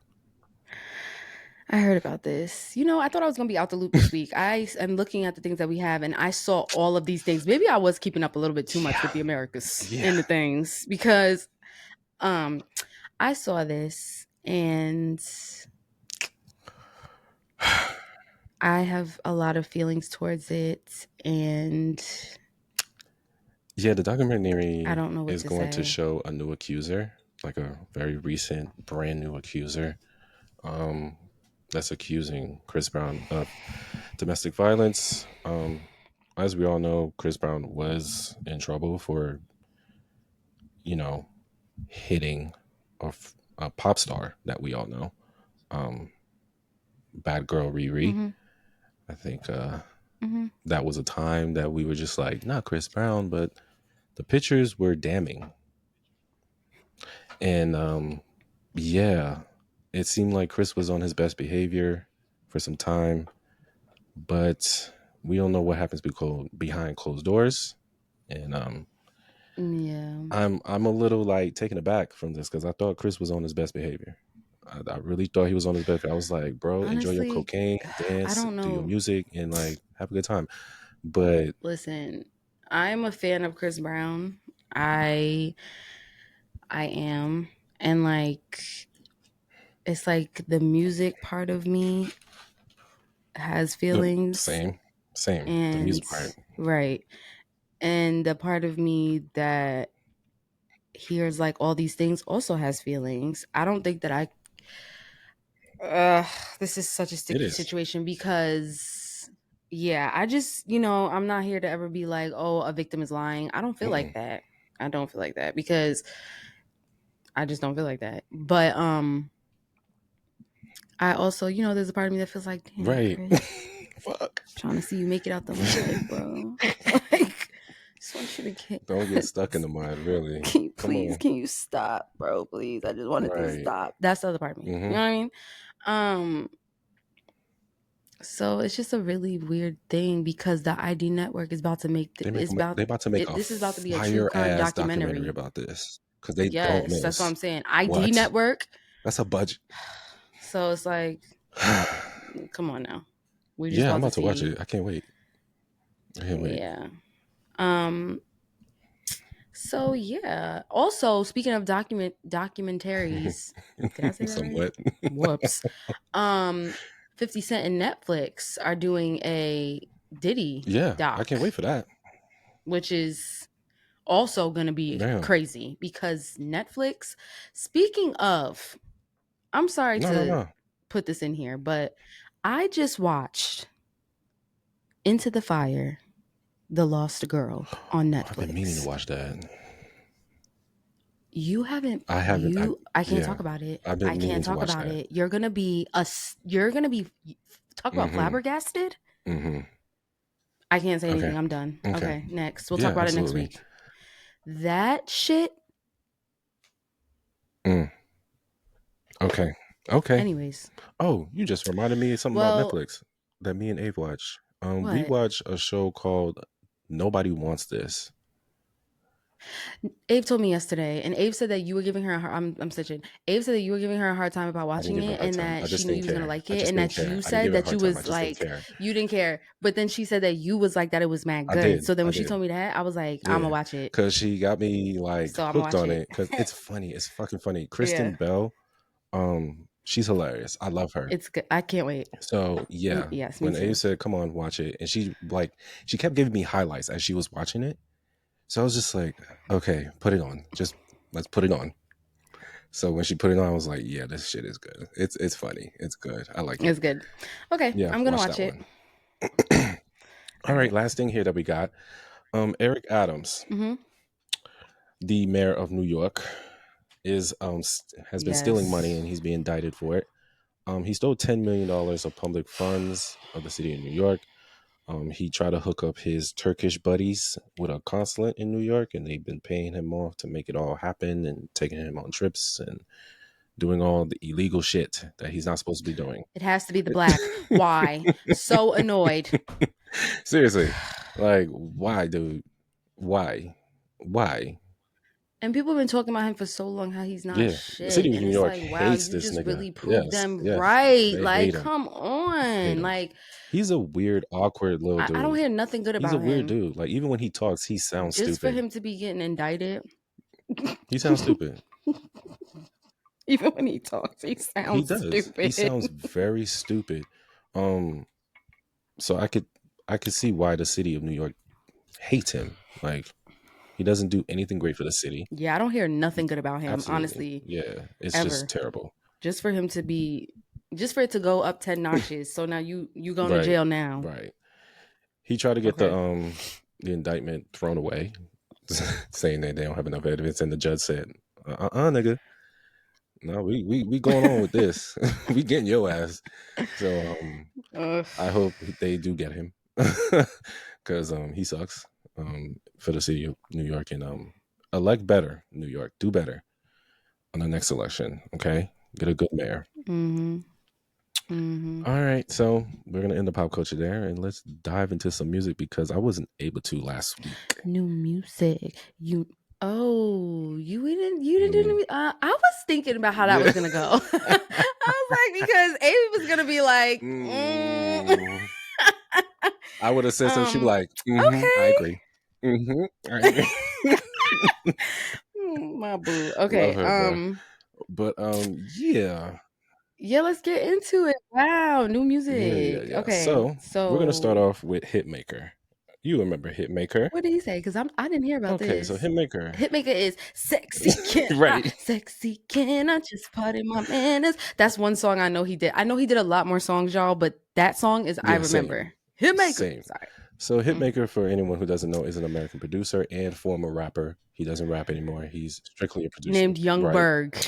I heard about this. I thought I was going to be out the loop this week. I am looking at the things that we have, and I saw all of these things. Maybe I was keeping up a little bit too much with the Americas and the things because I saw this, and I have a lot of feelings towards it, and yeah, the documentary I don't know what is to going to say. show a new accuser, like a very recent, brand new accuser. That's accusing Chris Brown of domestic violence. As we all know, Chris Brown was in trouble for, hitting a pop star that we all know, Bad Girl Riri. Mm-hmm. I think Mm-hmm. that was a time that we were just like, not Chris Brown, but the pictures were damning. And yeah, it seemed like Chris was on his best behavior for some time, but we don't know what happens behind closed doors. And Yeah. I'm a little like taken aback from this because I thought Chris was on his best behavior. I really thought he was on his best. I was like, bro, enjoy your Honestly, cocaine, I dance, don't do your know. music, and like have a good time. But Listen, I'm a fan of Chris Brown. I am. And like it's like the music part of me has feelings same, the and music part. right. And the part of me that hears like all these things also has feelings. I don't think that this is such a It sticky is. situation because yeah, I just, I'm not here to ever be like, oh, a victim is lying. I don't feel like that. I don't feel like that because I just don't feel like that. But I also, there's a part of me that feels like, damn, Right. Chris, Fuck. trying to see you make it out the mud, bro. Like, just want you to get. Don't get stuck in the mud, really. Can you Come on. can you stop, bro? Please, I just wanted to Right. stop. That's the other part of me. You know what I mean? So it's just a really weird thing because the ID Network is about to make They about to make this is about to be a true fire crime ass documentary documentary. about this because they don't Yes, that's what I'm miss. saying. ID What? Network. That's a budget. So it's like, come on now. We just Yeah, I'm about to see. watch it. I can't wait. Yeah. So yeah. Also, speaking of documentaries, did I say that Somewhat. right? Whoops. 50 Cent and Netflix are doing a Diddy doc. I can't wait for that. Which is also going to be crazy because Netflix, speaking of, I'm sorry to put this in here, but I just watched Into the Fire, The Lost Girl on Netflix. I've been meaning to watch that. You haven't. I haven't. I can't talk about it. I've been I can't talk about it. You're gonna be talk about flabbergasted. Mm-hmm. I can't say anything. I'm done. Okay, next. We'll talk about it next week. That shit. Okay. Anyways. Oh, you just reminded me of something about Netflix that me and Abe watch. We watch a show called Nobody Wants This. Abe told me yesterday, and Abe said that you were giving her I'm switching. Abe said that you were giving her a hard time about watching it, and that she knew you was gonna like it, and that you said that you was like you didn't care, but then she said that you was like that it was mad good. So then when she told me that, I was like, I'm gonna watch it because she got me like hooked on it because it's funny. It's fucking funny. Kristen Bell, she's hilarious. I love her. It's good. I can't wait. So yeah, yes. When Abe said, "Come on, watch it," and she kept giving me highlights as she was watching it. So I was just like, okay, put it on. Just let's put it on. So when she put it on, I was like, yeah, this shit is good. It's funny. It's good. I like it. It's good. Okay, yeah, I'm gonna watch it. All right, last thing here that we got. Eric Adams, the mayor of New York, has been stealing money and he's being indicted for it. He stole $10 million of public funds of the city of New York. He tried to hook up his Turkish buddies with a consulate in New York, and they've been paying him off to make it all happen and taking him on trips and doing all the illegal shit that he's not supposed to be doing. It has to be the black. Why? So annoyed. Seriously. Like, why, dude? Why? And people have been talking about him for so long, how he's not shit. The city of New York like, hates you this just nigga. really proved them right. Like, come on. Like, he's a weird, awkward little dude. I don't hear nothing good about him. He's a weird dude. Like, even when he talks, he sounds stupid. Just for him to be getting indicted. He sounds stupid. Even when he talks, he sounds stupid. He sounds very stupid. So I could see why the city of New York hates him. Like, he doesn't do anything great for the city. Yeah, I don't hear nothing good about him, Absolutely. honestly. Yeah, it's just terrible. Just for it to go up 10 notches. So now you going to jail now. Right. He tried to get the indictment thrown away, saying that they don't have enough evidence, and the judge said, nigga. No, we going on with this. We getting your ass. So Ugh. I hope they do get him because he sucks for the city of New York and elect better, New York. Do better on the next election. Okay, get a good mayor. Mm-hmm. Mm-hmm. All right, so we're gonna end the pop culture there, and let's dive into some music because I wasn't able to last week. New music. You didn't Mm, I was thinking about how that yeah. was gonna go. I was like, because Amy was gonna be like, Mm, I would have said something. She'd be like, I okay. agree. I agree. My boo. Love Okay. her, bro. But yeah. Yeah, let's get into it. Wow, new music. Yeah. Okay. So we're gonna start So off with Hitmaker. You remember Hitmaker? what did he say? Because I didn't hear about Okay, so this. Hitmaker. Hitmaker is Right. sexy can I just pardon my manners. That's one song I know he did. I know he did a lot more songs, y'all, but that song is I Yeah, same. remember. Hitmaker. Same. Sorry. So Mhm. Hitmaker, for anyone who doesn't know, is an American producer and former rapper. He doesn't rap anymore. He's strictly a producer. Named Young Right. Berg.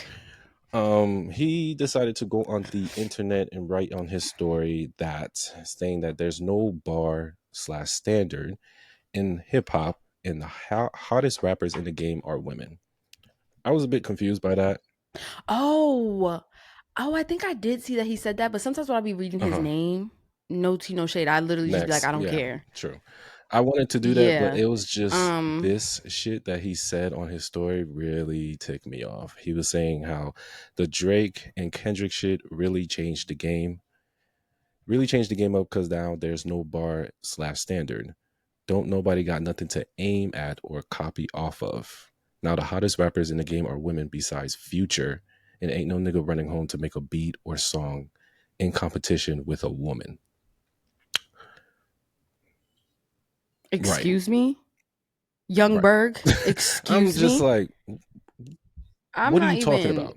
He decided to go on the internet and write on his story that saying that there's no bar slash standard in hip hop and the hottest rappers in the game are women. I was a bit confused by that. Oh, I think I did see that he said that, but sometimes when I be reading his name, no tea, no shade, I literally just be like, Next, I don't yeah, care. true. I wanted to do that, but Yeah. it was just this shit that he said on his story really ticked me off. He was saying how the Drake and Kendrick shit really changed the game. Really changed the game up because now there's no bar slash standard. Don't nobody got nothing to aim at or copy off of. Now the hottest rappers in the game are women besides Future, and ain't no nigga running home to make a beat or song in competition with a woman. Excuse me? Young Right. Berg? I'm Excuse just me? like, I'm what are not you talking even about?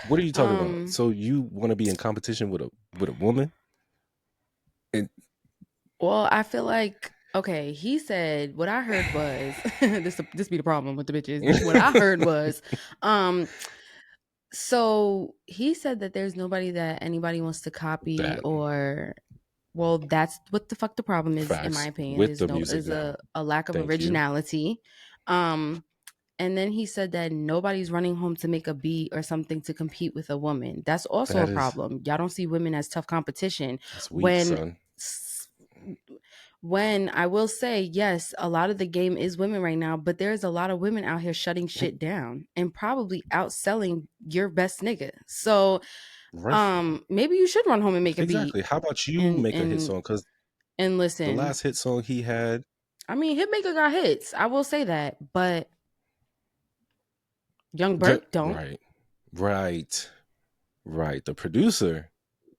What are you talking about? So you want to be in competition with a woman? And well, I feel like okay, he said what I heard was this be the problem with the bitches. What I heard was so he said that there's nobody that anybody wants to copy that or well, that's what the fuck the problem is, in my facts opinion. with the music Is now. a lack of Thank you. originality. And then he said that nobody's running home to make a beat or something to compete with a woman. That's also That a is problem. Y'all don't see women as tough competition. that's weak, When son. when I will say, yes, a lot of the game is women right now, but there's a lot of women out here shutting shit down and probably outselling your best nigga. So maybe you should run home and make a Exactly. beat How about you make a hit song? Because and the listen. last hit song he had, I mean, Hitmaker got hits. I will say that, but Young Berg don't. right. The producer,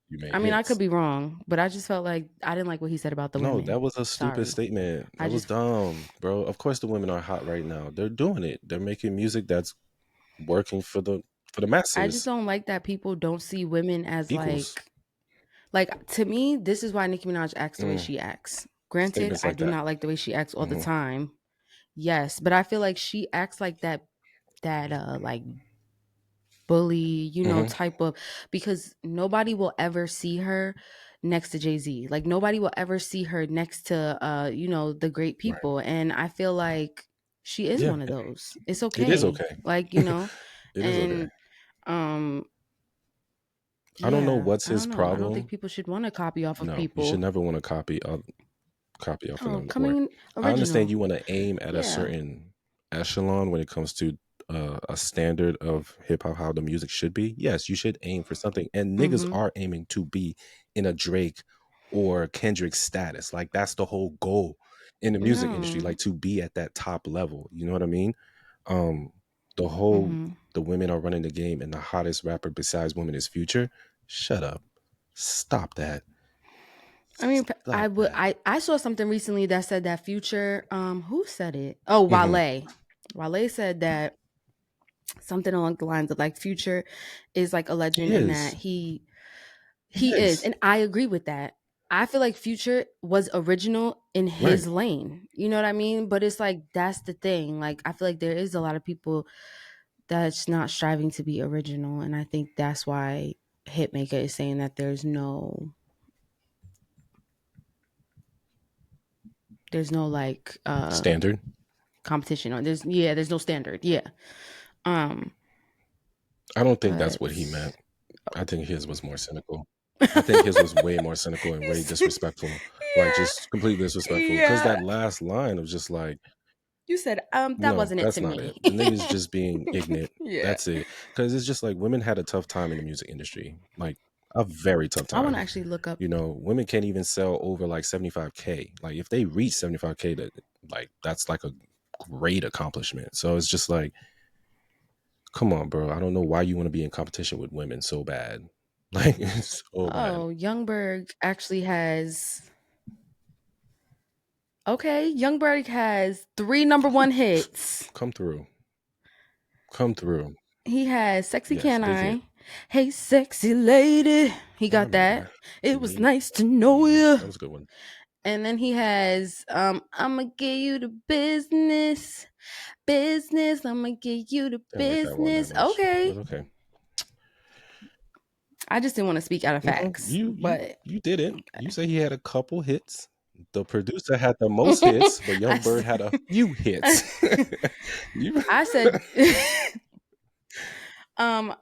you made I mean, I hits. could be wrong, but I just felt like I didn't like what he said about the No, women. that was a stupid Sorry. statement. That I was just dumb, bro. Of course, the women are hot right now. They're doing it. They're making music that's working for the masses. I just don't like that people don't see women as Equals. like to me, this is why Nicki Minaj acts the way she acts. Granted, Statements I like do that. not like the way she acts all the time. Yes, but I feel like she acts like that like bully, you know, type of because nobody will ever see her next to Jay-Z. Like nobody will ever see her next to you know, the great people. And I feel like she is Yeah, one of those. It's okay. it is okay. Like, you know, It is okay. and I don't know yeah, what's I his don't know. I don't problem. think people should want to copy off of No, you people. should never want to copy off of Oh, them work. coming I original. understand you want to aim at a Yeah. certain echelon when it comes to a standard of hip hop, how the music should be. Yes, you should aim for something, and niggas are aiming to be in a Drake or Kendrick status. Like that's the whole goal in the music industry, like to be at that top level. You know what I mean? The whole the women are running the game, and the hottest rapper besides women is Future. Shut up! Stop that! I mean, Stop I saw something recently that said that Future, who said it? Oh, Wale. Wale said that something along the lines of like Future is like a legend and that he is. And I agree with that. I feel like Future was original in his lane. You know what I mean? But it's like that's the thing. Like I feel like there is a lot of people that's not striving to be original, and I think that's why Hitmaker is saying that there's no like Standard. competition, or there's no standard. Yeah. Um I don't think that's but what he meant. I think his was more cynical. I think his was way more cynical and way disrespectful. Like Yeah. just completely disrespectful. Because Yeah. that last line was just like, You said that no, wasn't it that's to not me. it. The niggas just being ignorant. Yeah. That's it. Because it's just like women had a tough time in the music industry. Like a very tough I want to time. actually look up. You know, women can't even sell over like 75K. Like if they reach 75K, that like that's like a great accomplishment. So it's just like, come on, bro. I don't know why you want to be in competition with women so bad. Like it's so bad. Oh, Youngberg actually has. Okay, Youngberg has 3 number 1 hits. Come through. Come through. He has Sexy Yes, Can big hit. I? Hey, sexy lady. He I got remember that. that. It was Me. nice to know you. That was a good one. And then he has I'ma give you the business. Business. I'ma give you the Didn't like that one that business. much. Okay. But okay. I just didn't want to speak out of No, facts. you But you didn't. You say he had a couple hits. The producer had the most hits, but I, Young Bird had a few hits. You I said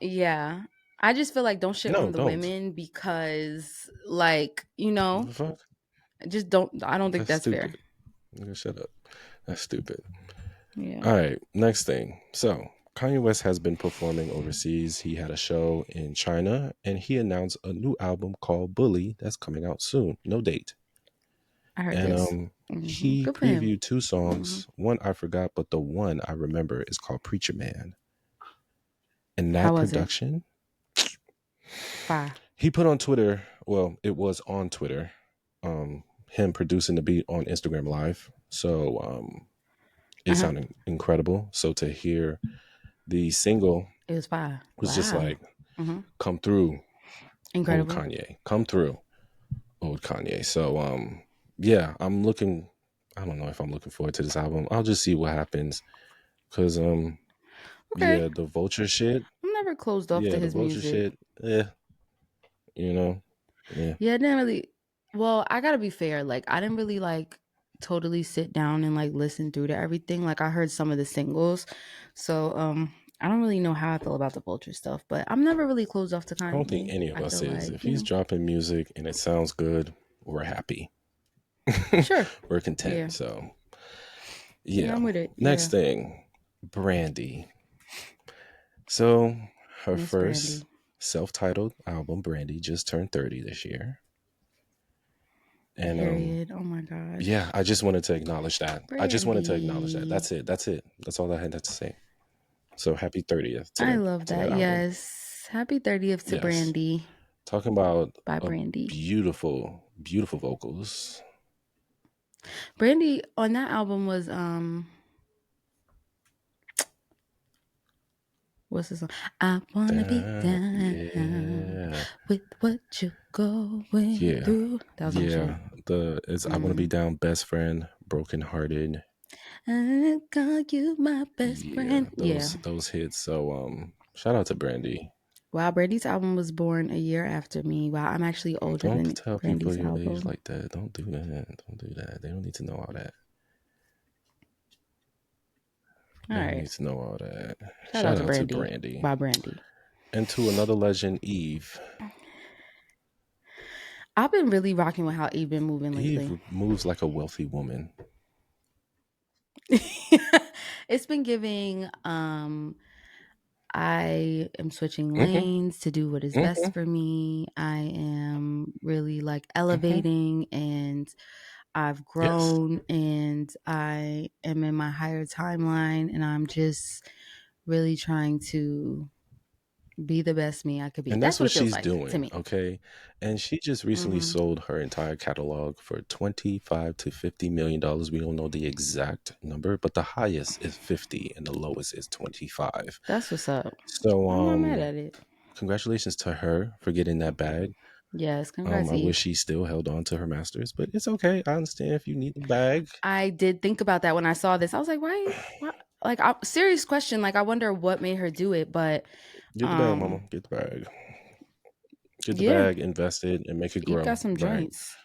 yeah. I just feel like don't shit no, on the don't. women because like, What the fuck? just don't I don't think That's that's fair. stupid. Nigga, shut up. That's stupid. Yeah. All right, next thing. So Kanye West has been performing overseas. He had a show in China, and he announced a new album called Bully that's coming out soon. No date. I heard And this. he Good for him. previewed 2 songs. One I forgot, but the one I remember is called Preacher Man. And How that was it? production, Fire. he put on Twitter. Well, it was on Twitter. Him producing the beat on Instagram Live. So it sounded incredible. So to hear the single It was fire. was just like, Mm-hmm. come through, old Incredible. Kanye. Come through, old Kanye. So yeah, I'm looking. I don't know if I'm looking forward to this album. I'll just see what happens. Cause Okay. yeah, the Vulture shit. I'm never closed off Yeah, to the his Vulture music. shit. Yeah, you know. Yeah. Yeah, I didn't really. Well, I gotta be fair. Like, I didn't really like totally sit down and like listen through to everything. Like, I heard some of the singles, so I don't really know how I feel about the Vulture stuff. But I'm never really closed off to I don't think Kanye. any of I us feel is. like If he's dropping music and it sounds good, we're happy. sure, We're content. yeah. So Yeah, yeah. I'm with it. Next Yeah. thing, Brandy. So her Miss first Brandy. self-titled album, Brandy, just turned 30 this year. And Period. Oh my gosh. yeah, I just wanted to acknowledge that. Brandy. I just wanted to acknowledge that. That's it. That's it. That's all I had to say. So happy 30th I love to that. that album. Yes. Happy 30th to Yes. Brandy. Talking about By Brandy. beautiful, beautiful vocals. Brandy on that album was what's the song? I wanna be down with what you're going through. That was yeah. I wanna be down, best friend, broken hearted. I call you my best friend. Those hits. So shout out to Brandy. Wow, Brandy's album was born a year after me. Wow, I'm actually older Don't than tell Brandy's people your album. age like that. Don't do that. Don't do that. They don't need to know all that. All right. They need to know all that. Shout out to Brandy. By Brandy. And to another legend, Eve. I've been really rocking with how Eve been moving lately. Eve moves like a wealthy woman. It's been giving I am switching lanes to do what is best for me. I am really like elevating and I've grown and I am in my higher timeline and I'm just really trying to be the best me I could be. And that's what she's like doing to me. Okay. And she just recently sold her entire catalog for $25 to $50 million. We don't know the exact number, but the highest is 50 and the lowest is 25. That's what's up. So I'm not mad at it. Congratulations to her for getting that bag. Yes, congrats. I wish she still held on to her masters, but it's okay. I understand if you need the bag. I did think about that when I saw this. I was like, why? like serious question. Like I wonder what made her do it, but Get the bag, mama. Get the bag. Get the yeah, bag, invest it, and make it Eve grow. got some Right. joints.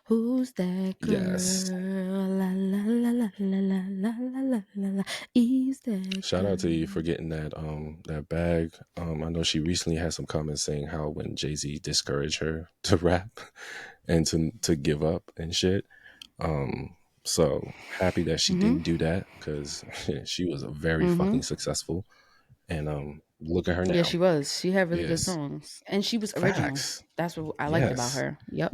Who's that girl? Yes. La la la la la la la la la la. Eve's that Shout out to you for girl. getting that bag. I know she recently had some comments saying how when Jay-Z discouraged her to rap and to give up and shit. So happy that she didn't do that because she was very fucking successful. And look at her Yeah, now. she was. She had really good Yes. songs, and she was original. Facts. That's what I liked about Yes. her. Yep.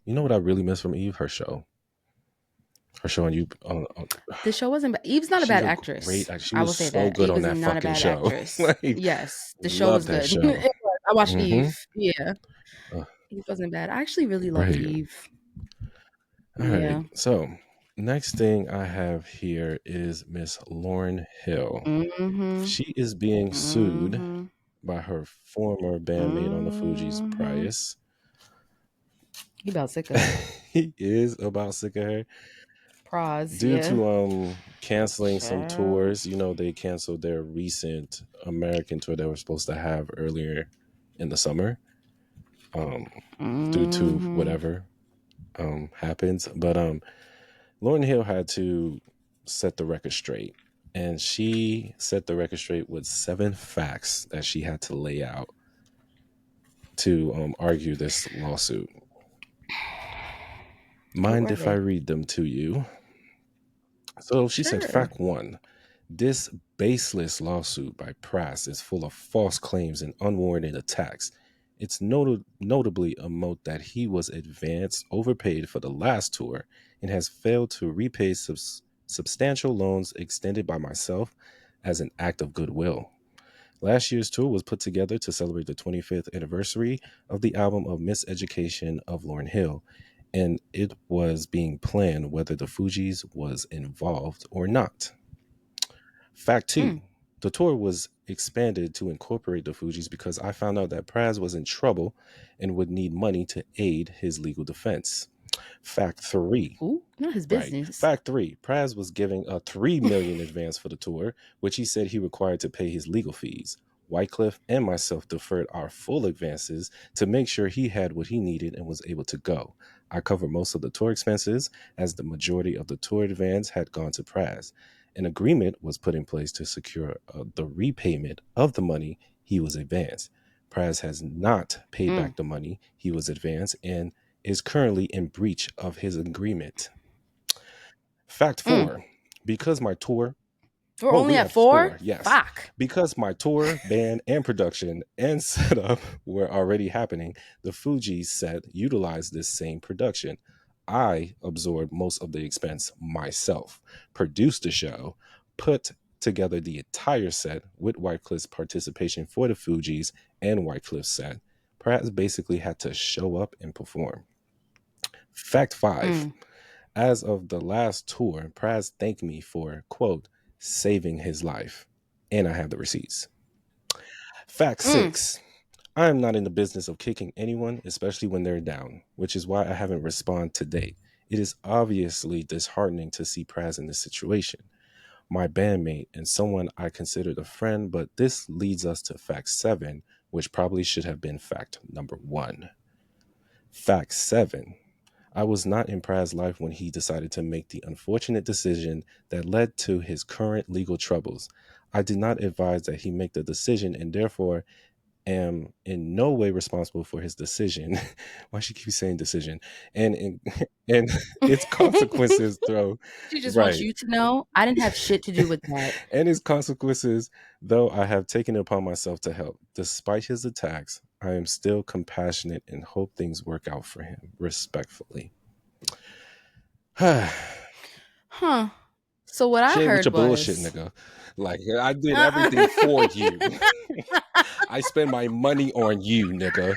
You know what I really miss from Eve? Her show. Her show on you. The show wasn't bad. Eve's not a She's bad a actress. great actress. She I will was say so that good Eve on is that not a fucking bad show. actress. Like, Yes, the show love was that good. show. It was. I watched Mm-hmm. Eve. Yeah, Eve wasn't bad. I actually really loved Right. Eve. All Yeah. right. So next thing I have here is Miss Lauryn Hill. She is being sued by her former bandmate on the Fugees, Pras. He about sick of her. He is about sick of her. Pras, Due yeah. to canceling some Child. tours. You know, they canceled their recent American tour they were supposed to have earlier in the summer. Due to whatever happens. But Lauryn Hill had to set the record straight. And she set the record straight with 7 facts that she had to lay out to argue this lawsuit. Mind if I read them to you? So she said, fact 1, this baseless lawsuit by Pras is full of false claims and unwarranted attacks. It's notably a mote that he was advanced overpaid for the last tour and has failed to repay substantial loans extended by myself as an act of goodwill. Last year's tour was put together to celebrate the 25th anniversary of the album of Miseducation of Lauryn Hill, and it was being planned whether the Fugees was involved or not. Fact 2, the tour was expanded to incorporate the Fugees because I found out that Pras was in trouble and would need money to aid his legal defense. Fact 3. Ooh, not his business. Right. Fact 3. Pras was giving a $3 million advance for the tour, which he said he required to pay his legal fees. Wycliffe and myself deferred our full advances to make sure he had what he needed and was able to go. I covered most of the tour expenses as the majority of the tour advance had gone to Pras. An agreement was put in place to secure the repayment of the money he was advanced. Pras has not paid back the money he was advanced and is currently in breach of his agreement. Fact 4, because my tour... We're only at 4? Yes. Fuck. Because my tour, band, and production and setup were already happening, the Fugees set utilized this same production. I absorbed most of the expense myself, produced the show, put together the entire set with Wycliffe's participation for the Fugees and Wycliffe's set. Pras basically had to show up and perform. Fact 5. As of the last tour, Pras thanked me for, quote, saving his life. And I have the receipts. Fact 6. I am not in the business of kicking anyone, especially when they're down, which is why I haven't responded to date. It is obviously disheartening to see Pras in this situation. My bandmate and someone I considered a friend, but this leads us to fact 7, which probably should have been fact number 1. Fact 7. I was not in Pras' life when he decided to make the unfortunate decision that led to his current legal troubles. I did not advise that he make the decision and therefore am in no way responsible for his decision. Why she keep saying decision? And its consequences though. She just wants you to know I didn't have shit to do with that. And its consequences, though I have taken it upon myself to help. Despite his attacks, I am still compassionate and hope things work out for him. Respectfully. Huh. So what I heard with your was bullshit, nigga. Like, I did everything for you. I spend my money on you, nigga.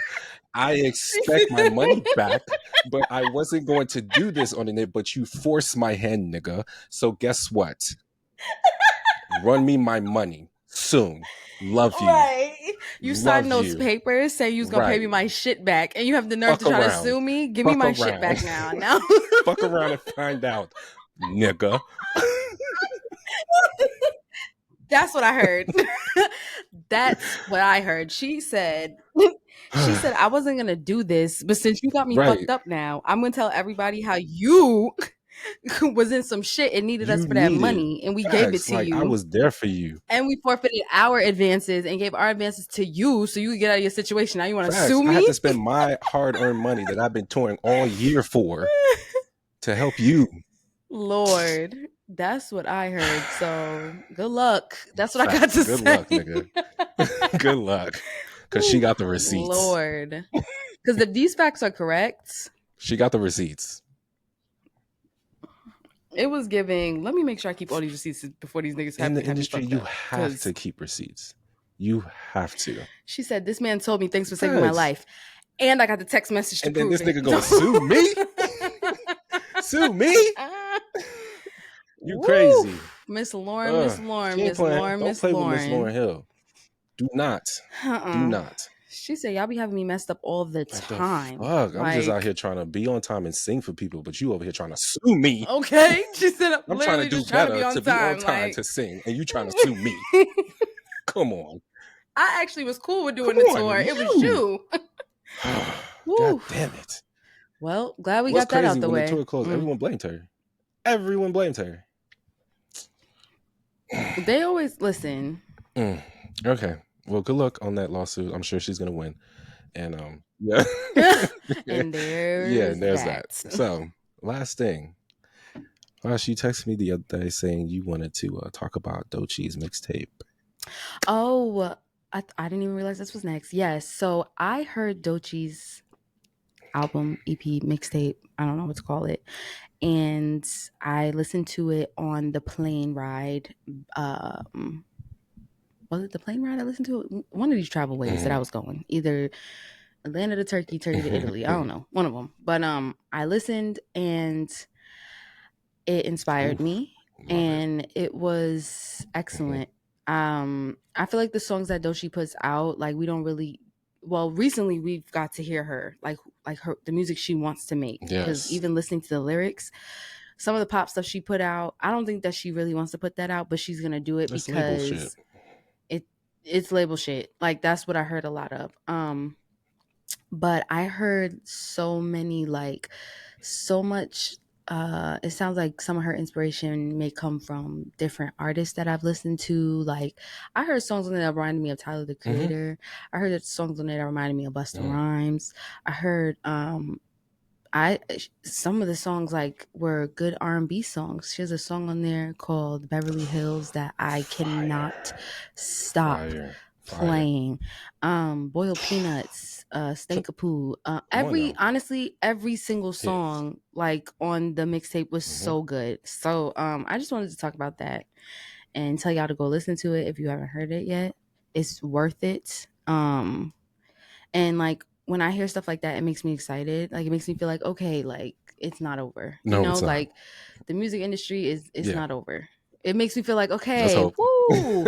I expect my money back, but I wasn't going to do this on it, but you forced my hand, nigga. So guess what? Run me my money soon. Love you. Right. You Love signed those you. papers saying you was gonna pay me my shit back, and you have the nerve Fuck to try to around. sue me. Give Fuck me my around. shit back now. Now. Fuck around and find out, nigga. That's what I heard. That's what I heard. She said, I wasn't gonna do this, but since you got me Right. fucked up now, I'm gonna tell everybody how you was in some shit and needed us You for that needed money, and we gave it facts. to Like, I you. was there for you. And we forfeited our advances and gave our advances to you so you could get out of your situation. Now you want to Facts. sue I had me? to spend my hard-earned money that I've been touring all year for to help you. Lord, that's what I heard. So good luck. That's what I got Facts. to Good say. luck, nigga. Good luck. Because she got the receipts. Lord. Because if these facts are correct, She got the receipts. it was giving. Let me make sure I keep all these receipts before these niggas have In the me industry, fucked you up. have 'Cause to keep receipts. You have to. she said, this man told me thanks for saving my Facts. life. And I got the text message to And then prove this it. nigga gonna sue me? Sue me? You crazy. Miss Lauren, Miss Lauren, She ain't Miss playing. Lauren, Don't Miss play with Miss Lauryn Lauren. Hill. Do not. Do not. She said, y'all be having me messed up all the time. What the fuck? I'm just out here trying to be on time and sing for people, but you over here trying to sue me. Okay. She said, I'm trying to do just trying to better be on time to sing, and you trying to sue me. Come on. I actually was cool with doing the tour. It was you. God damn it. Well, glad we What's got that crazy out the when way. the tour closed, everyone blamed her. Everyone blamed her. They always listen. Okay. Well, good luck on that lawsuit. I'm sure she's gonna win. And yeah. And there's that. So last thing. Posh, you texted me the other day saying you wanted to talk about Docheii's mixtape. Oh, I didn't even realize this was next. Yes. So I heard Docheei's album, EP, mixtape, I don't know what to call it. And I listened to it on the plane ride. Was it the plane ride I listened to it? One of these travel ways that I was going. Either Atlanta to Turkey, Turkey to Italy. I don't know. One of them. But I listened and it inspired me. And it was excellent. I feel like the songs that Doechii puts out, like we don't really recently we've got to hear her like her the music she wants to make. Because even listening to the lyrics, some of the pop stuff she put out, I don't think that she really wants to put that out, but she's gonna do it because it's label shit. Like that's what I heard a lot of. But I heard so much it sounds like some of her inspiration may come from different artists that I've listened to. Like I heard songs on there that reminded me of Tyler the Creator. I heard songs on there that reminded me of Busta Rhymes. I heard some of the songs like were good R&B songs. She has a song on there called Beverly Hills that I cannot stop playing. Boiled Peanuts, Stinkapoo. Honestly, every single song like on the mixtape was so good. So I just wanted to talk about that and tell y'all to go listen to it if you haven't heard it yet. It's worth it. And like when I hear stuff like that, it makes me excited. Like it makes me feel like, okay, like it's not over. No, you know, it's not. like the music industry is not over. It makes me feel like, okay, woo.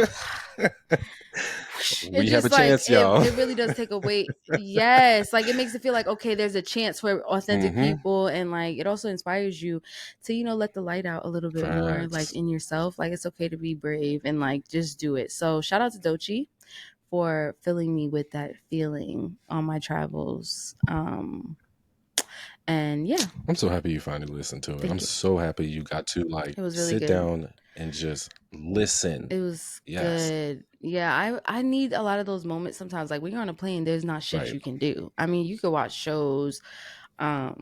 We have a chance, y'all. It really does take a weight. Yes. Like it makes it feel like, okay, there's a chance for authentic people. And like it also inspires you to, let the light out a little bit more, like in yourself. Like it's okay to be brave and like just do it. So shout out to Docheii for filling me with that feeling on my travels. And yeah, I'm so happy you finally listened to it. I'm so happy you got to like sit down and just listen. It was good. Yeah, I need a lot of those moments sometimes. Like when you're on a plane, there's not shit you can do. I mean, you could watch shows, but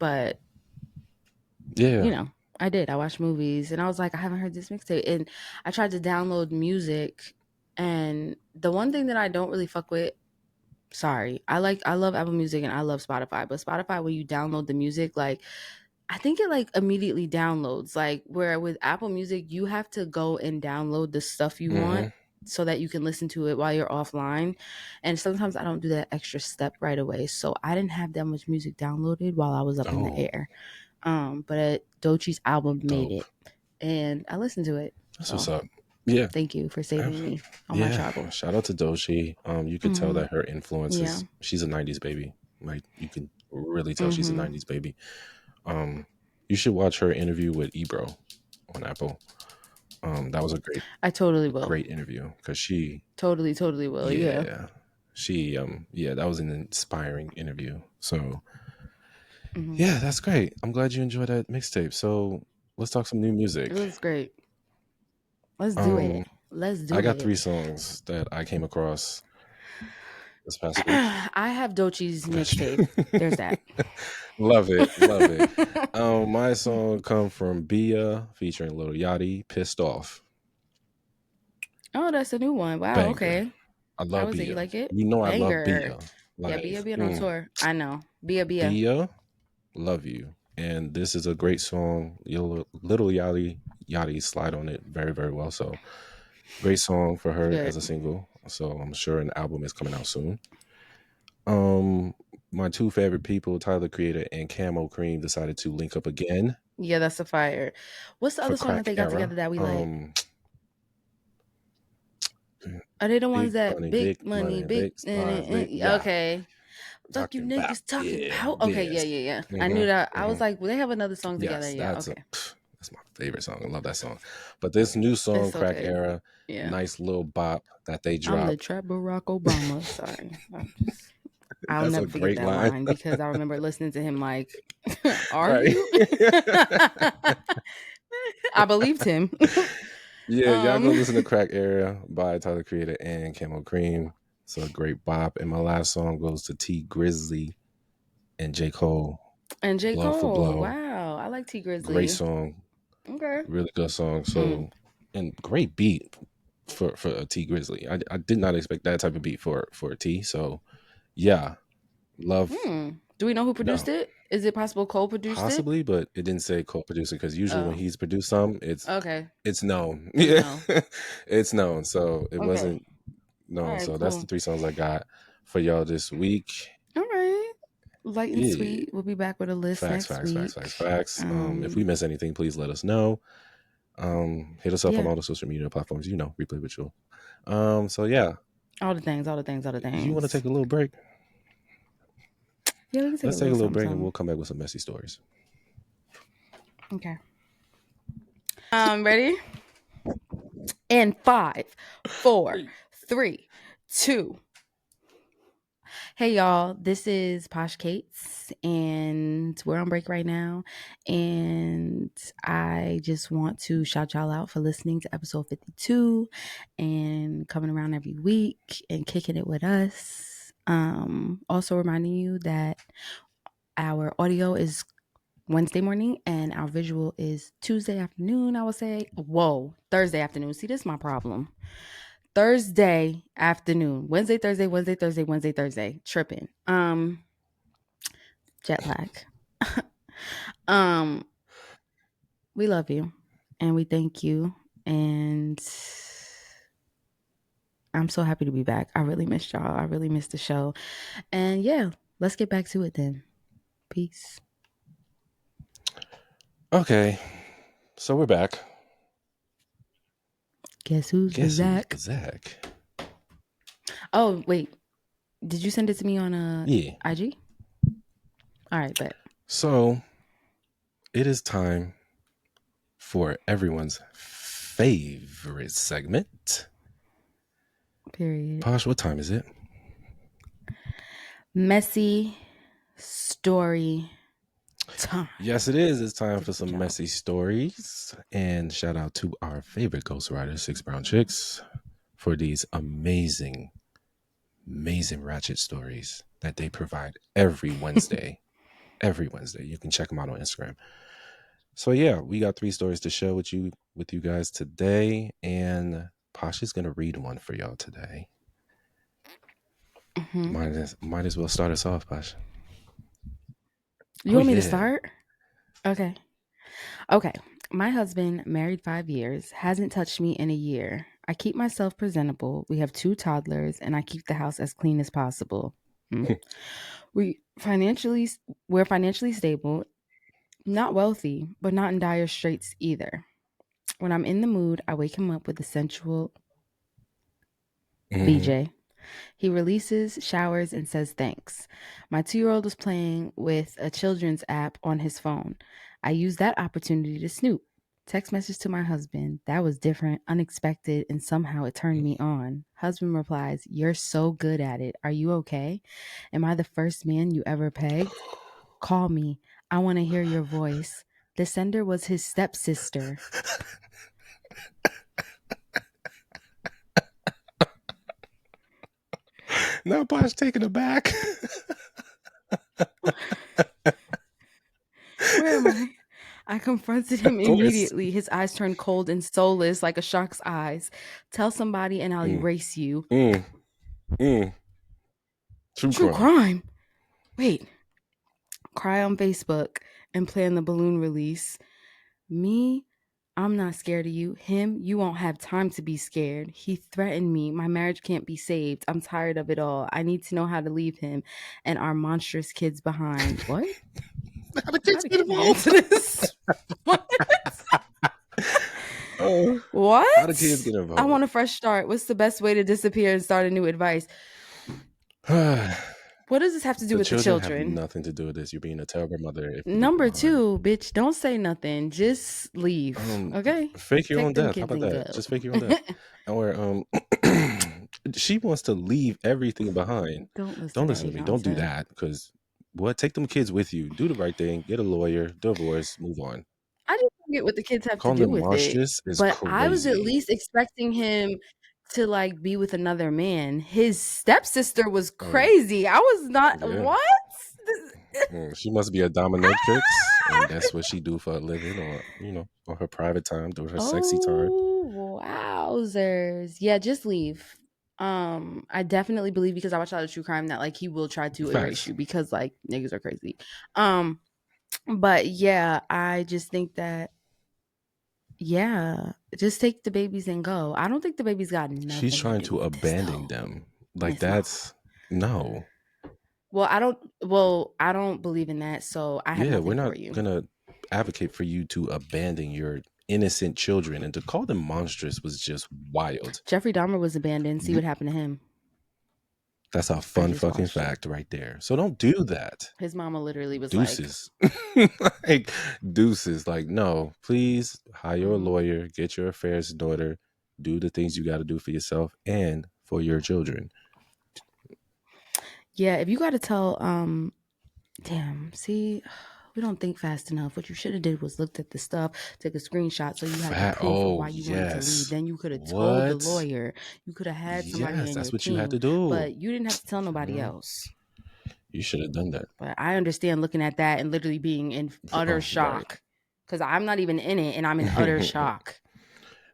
I did. I watched movies, and I was like, I haven't heard this mixtape, and I tried to download music, and the one thing that I don't really fuck with. Sorry, I love Apple Music and I love Spotify, but Spotify, when you download the music, like I think it like immediately downloads. Like where with Apple Music, you have to go and download the stuff you want so that you can listen to it while you're offline. And sometimes I don't do that extra step right away, so I didn't have that much music downloaded while I was up in the air. But Docheei's album made it, and I listened to it. That's what's up. Yeah. Thank you for saving me on my travel. Shout out to Docheii. You could tell that her influences. She's a 90s baby. Like you can really tell she's a 90s baby. You should watch her interview with Ebro on Apple. That was a I totally will. great interview because she, Totally will. Yeah. yeah, she, yeah, that was an inspiring interview. So Hmm. yeah, that's great. I'm glad you enjoyed that mixtape. So let's talk some new It music. was great. Let's do Um, it. Let's I do got it. 3 songs that I came across this past week. I have Docheii's Got you. mixtape. There's that. Love it, love it. My song come from Bia featuring Lil Yachty, "Pissed Off." Oh, that's a new one. Wow. Banger. Okay. I I love would say you Bia. like it. You know I love Banger. Bia. Yeah, Like, Bia on tour. I know. Bia. Bia, love you. And this is a great song. Little Yachty slide on it very, very well. So great song for her as Good. a single. So I'm sure an album is coming out soon. My 2 favorite people, Tyler Creator and Camo Cream, decided to link up again Yeah, that's a fire. What's the for other song that Crack they got Era. together that we like? Are they the ones that big money, big? Big Splies, big, yeah, Okay. Fuck you talking about, niggas talking yeah, about. Okay, yes. yeah. I knew that. I was like, well, they have another song together. Yes, Yeah, okay. that's my favorite song. I love that song. But this new song, It's so Crack good. Era, Yeah. nice little bop that they I'm the dropped. trap Barack Obama. Sorry. I'll That's a never forget great that line. line because I remember listening to him like, are Right. you? I believed him. Yeah, y'all go listen to Crack Era by Tyler Creator and Camo Cream. It's a great bop. And my last song goes to T Grizzly and J. Cole. And J. Blow for Cole. Blow. Wow. I like T Grizzly. Great song. Okay. Really good song. So and great beat for a T Grizzly. I did not expect that type of beat for a T. So yeah. Love. Do we know who produced it? Is it possible Cole produced Possibly, but it didn't say co-producer because usually when he's produced some, it's known. Yeah, it's known. So it wasn't known. Right, So cool. that's the 3 songs I got for y'all this week. All right, light and sweet. We'll be back with a list Facts. next week. If we miss anything, please let us know. Hit us up on all the social media platforms. Replay Ritual. So yeah, all the things. You want to take a little break? Yeah, let's take a little break and we'll come back with some messy stories. Okay. Ready? In 5, 4, 3, 2. Hey y'all, this is Posh Kates, and we're on break right now. And I just want to shout y'all out for listening to episode 52 and coming around every week and kicking it with us. Also reminding you that our audio is Wednesday morning and our visual is Tuesday afternoon, I would say. Whoa, Thursday afternoon. See, this is my problem. Thursday afternoon. Wednesday, Thursday. Tripping. Jet lag. We love you and we thank you. And I'm so happy to be back. I really missed y'all. I really missed the show. And yeah, let's get back to it then. Peace. Okay, so we're back. Guess who's Zach? Oh, wait. Did you send it to me on IG? All right, bet. So it is time for everyone's favorite segment. Period. Posh, what time is it? Messy story time. Yes, it is. It's time for some messy stories. And shout out to our favorite ghostwriter, 6 Brown Chicks, for these amazing ratchet stories that they provide every Wednesday. Every Wednesday. You can check them out on Instagram. So yeah, we got 3 stories to share with you guys today. And Posh is going to read one for y'all today. Might as well start us off, Posh. You want me to start? Okay. My husband, married 5 years, hasn't touched me in a year. I keep myself presentable. We have 2 toddlers, and I keep the house as clean as possible. We're financially stable, not wealthy, but not in dire straits either. When I'm in the mood, I wake him up with a sensual BJ. He releases, showers, and says thanks. My 2-year-old is playing with a children's app on his phone. I use that opportunity to snoop. Text message to my husband. That was different, unexpected, and somehow it turned me on. Husband replies, "You're so good at it. Are you okay? Am I the first man you ever pegged? Call me. I want to hear your voice." The sender was his stepsister. Now Posh taking it back. Where am I? I confronted him Of course. immediately. His eyes turned cold and soulless like a shark's eyes. Tell somebody and I'll erase you. True True crime. crime. Wait. Cry on Facebook and plan the balloon release. Me, I'm not scared of you. Him, you won't have time to be scared. He threatened me. My marriage can't be saved. I'm tired of it all. I need to know how to leave him and our monstrous kids behind. What? How the kids How get did get involved? into this? What? What? How the kids get involved? I want a fresh start. What's the best way to disappear and start a new advice? What does this have to do with the Have children? nothing to do with this. You're being a terrible mother. If Number two, bitch, don't say nothing. Just leave. Okay? Fake your Take own them death. How kids about and that? go. Just fake your own death. Or she wants to leave everything behind. Don't listen Don't to listen that to me. Don't do nonsense. that. Because what? Take them kids with you. Do the right thing. Get a lawyer. Divorce. Move on. I just don't get what the kids have Calling to do them with it. monstrous is But I was at crazy. least expecting him to like be with another man. His stepsister was crazy. I was not. Yeah. What? She must be a dominatrix, and that's what she do for a living, or on her private time, do her sexy time. Oh, wowzers. Yeah, just leave. I definitely believe, because I watch a lot of true crime, that like he will try to erase Facts. you because like niggas are crazy. But yeah, I just think that just take the babies and go. I don't think the babies got nothing. She's trying to to do with this, abandon though. them. Like Miss that's no. Well, I don't believe in that, so I have Yeah, we're nothing not for you. gonna advocate for you to abandon your innocent children, and to call them monstrous was just wild. Jeffrey Dahmer was abandoned. See what happened to him. That's a fun just fucking watched it. fact right there. So don't do that. His mama literally was Deuces. Like deuces. Like, no, please hire a lawyer, get your affairs in order, do the things you got to do for yourself and for your children. Yeah, if you got to tell, damn, see, we don't think fast enough. What you should have did was looked at the stuff, took a screenshot, so you had the proof of why you wanted to leave. Then you could have told the lawyer. You could have had somebody in that's your what team, you had to do. but you didn't have to tell nobody else. You should have done that. But I understand looking at that and literally being in utter shock, because I'm not even in it and I'm in utter shock.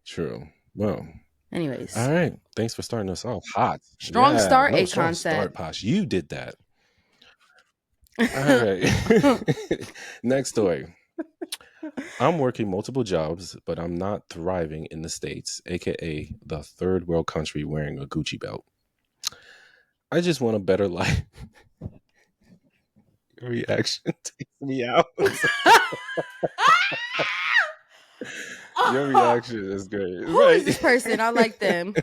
True. Well, anyways. All right. Thanks for starting us off hot. Strong start, a strong concept. Start, Posh. You did that. All right. Next story. I'm working multiple jobs, but I'm not thriving in the States, aka the third world country wearing a Gucci belt. I just want a better life. Your reaction takes me out. Your reaction is great. Who is this person? I like them.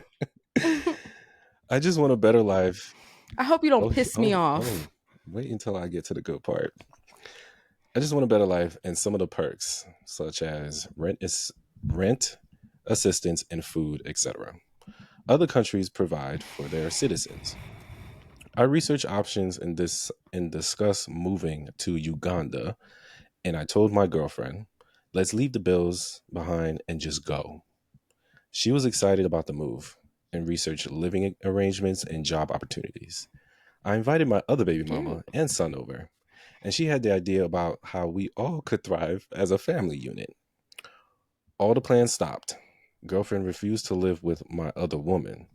I just want a better life. I hope you don't piss me off. Wait until I get to the good part. I just want a better life and some of the perks, such as rent assistance, and food, etc. Other countries provide for their citizens. I researched options and discuss moving to Uganda, and I told my girlfriend, let's leave the bills behind and just go. She was excited about the move and researched living arrangements and job opportunities. I invited my other baby mama and son over, and she had the idea about how we all could thrive as a family unit. All the plans stopped. Girlfriend refused to live with my other woman.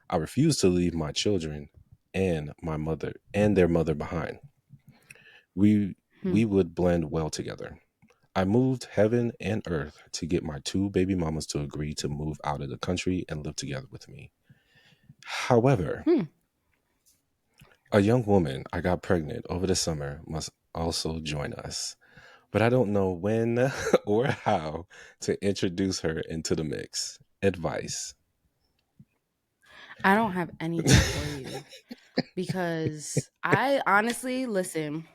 I refused to leave my children and my mother and their mother behind. We would blend well together. I moved heaven and earth to get my two baby mamas to agree to move out of the country and live together with me. However, a young woman I got pregnant over the summer must also join us, but I don't know when or how to introduce her into the mix. Advice. I don't have anything for you, because I honestly, listen,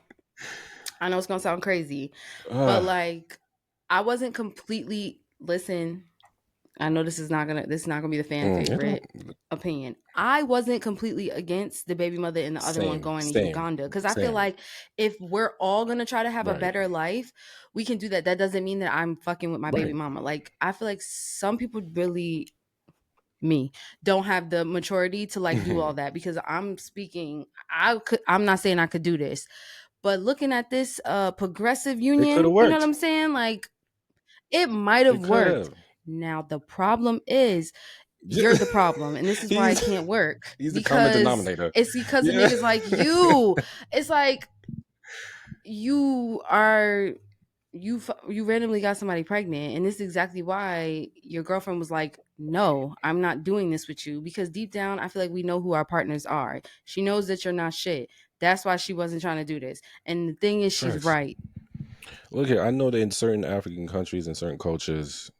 I know it's going to sound crazy, but like, I wasn't completely Listen, I know this is not gonna be the fan It don't. favorite opinion. I wasn't completely against the baby mother and the other one going to Uganda because I feel like if we're all gonna try to have a Right. better life, we can do that. That doesn't mean that I'm fucking with my baby Right. mama. Like I feel like some people really don't have the maturity to like do all that because I'm speaking. I'm not saying I could do this, but looking at this progressive It could have union, you know what worked. I'm saying? Like it might It have could worked. have. Now the problem is you're the problem, and this is why it He's can't work he's the common because denominator. it's because of Yeah. niggas like you. It's like you are you randomly got somebody pregnant, and this is exactly why your girlfriend was like, no, I'm not doing this with you, because deep down I feel like we know who our partners are. She knows that you're not shit. That's why she wasn't trying to do this, and the thing is she's Facts. right. Look here, I know that in certain African countries and certain cultures,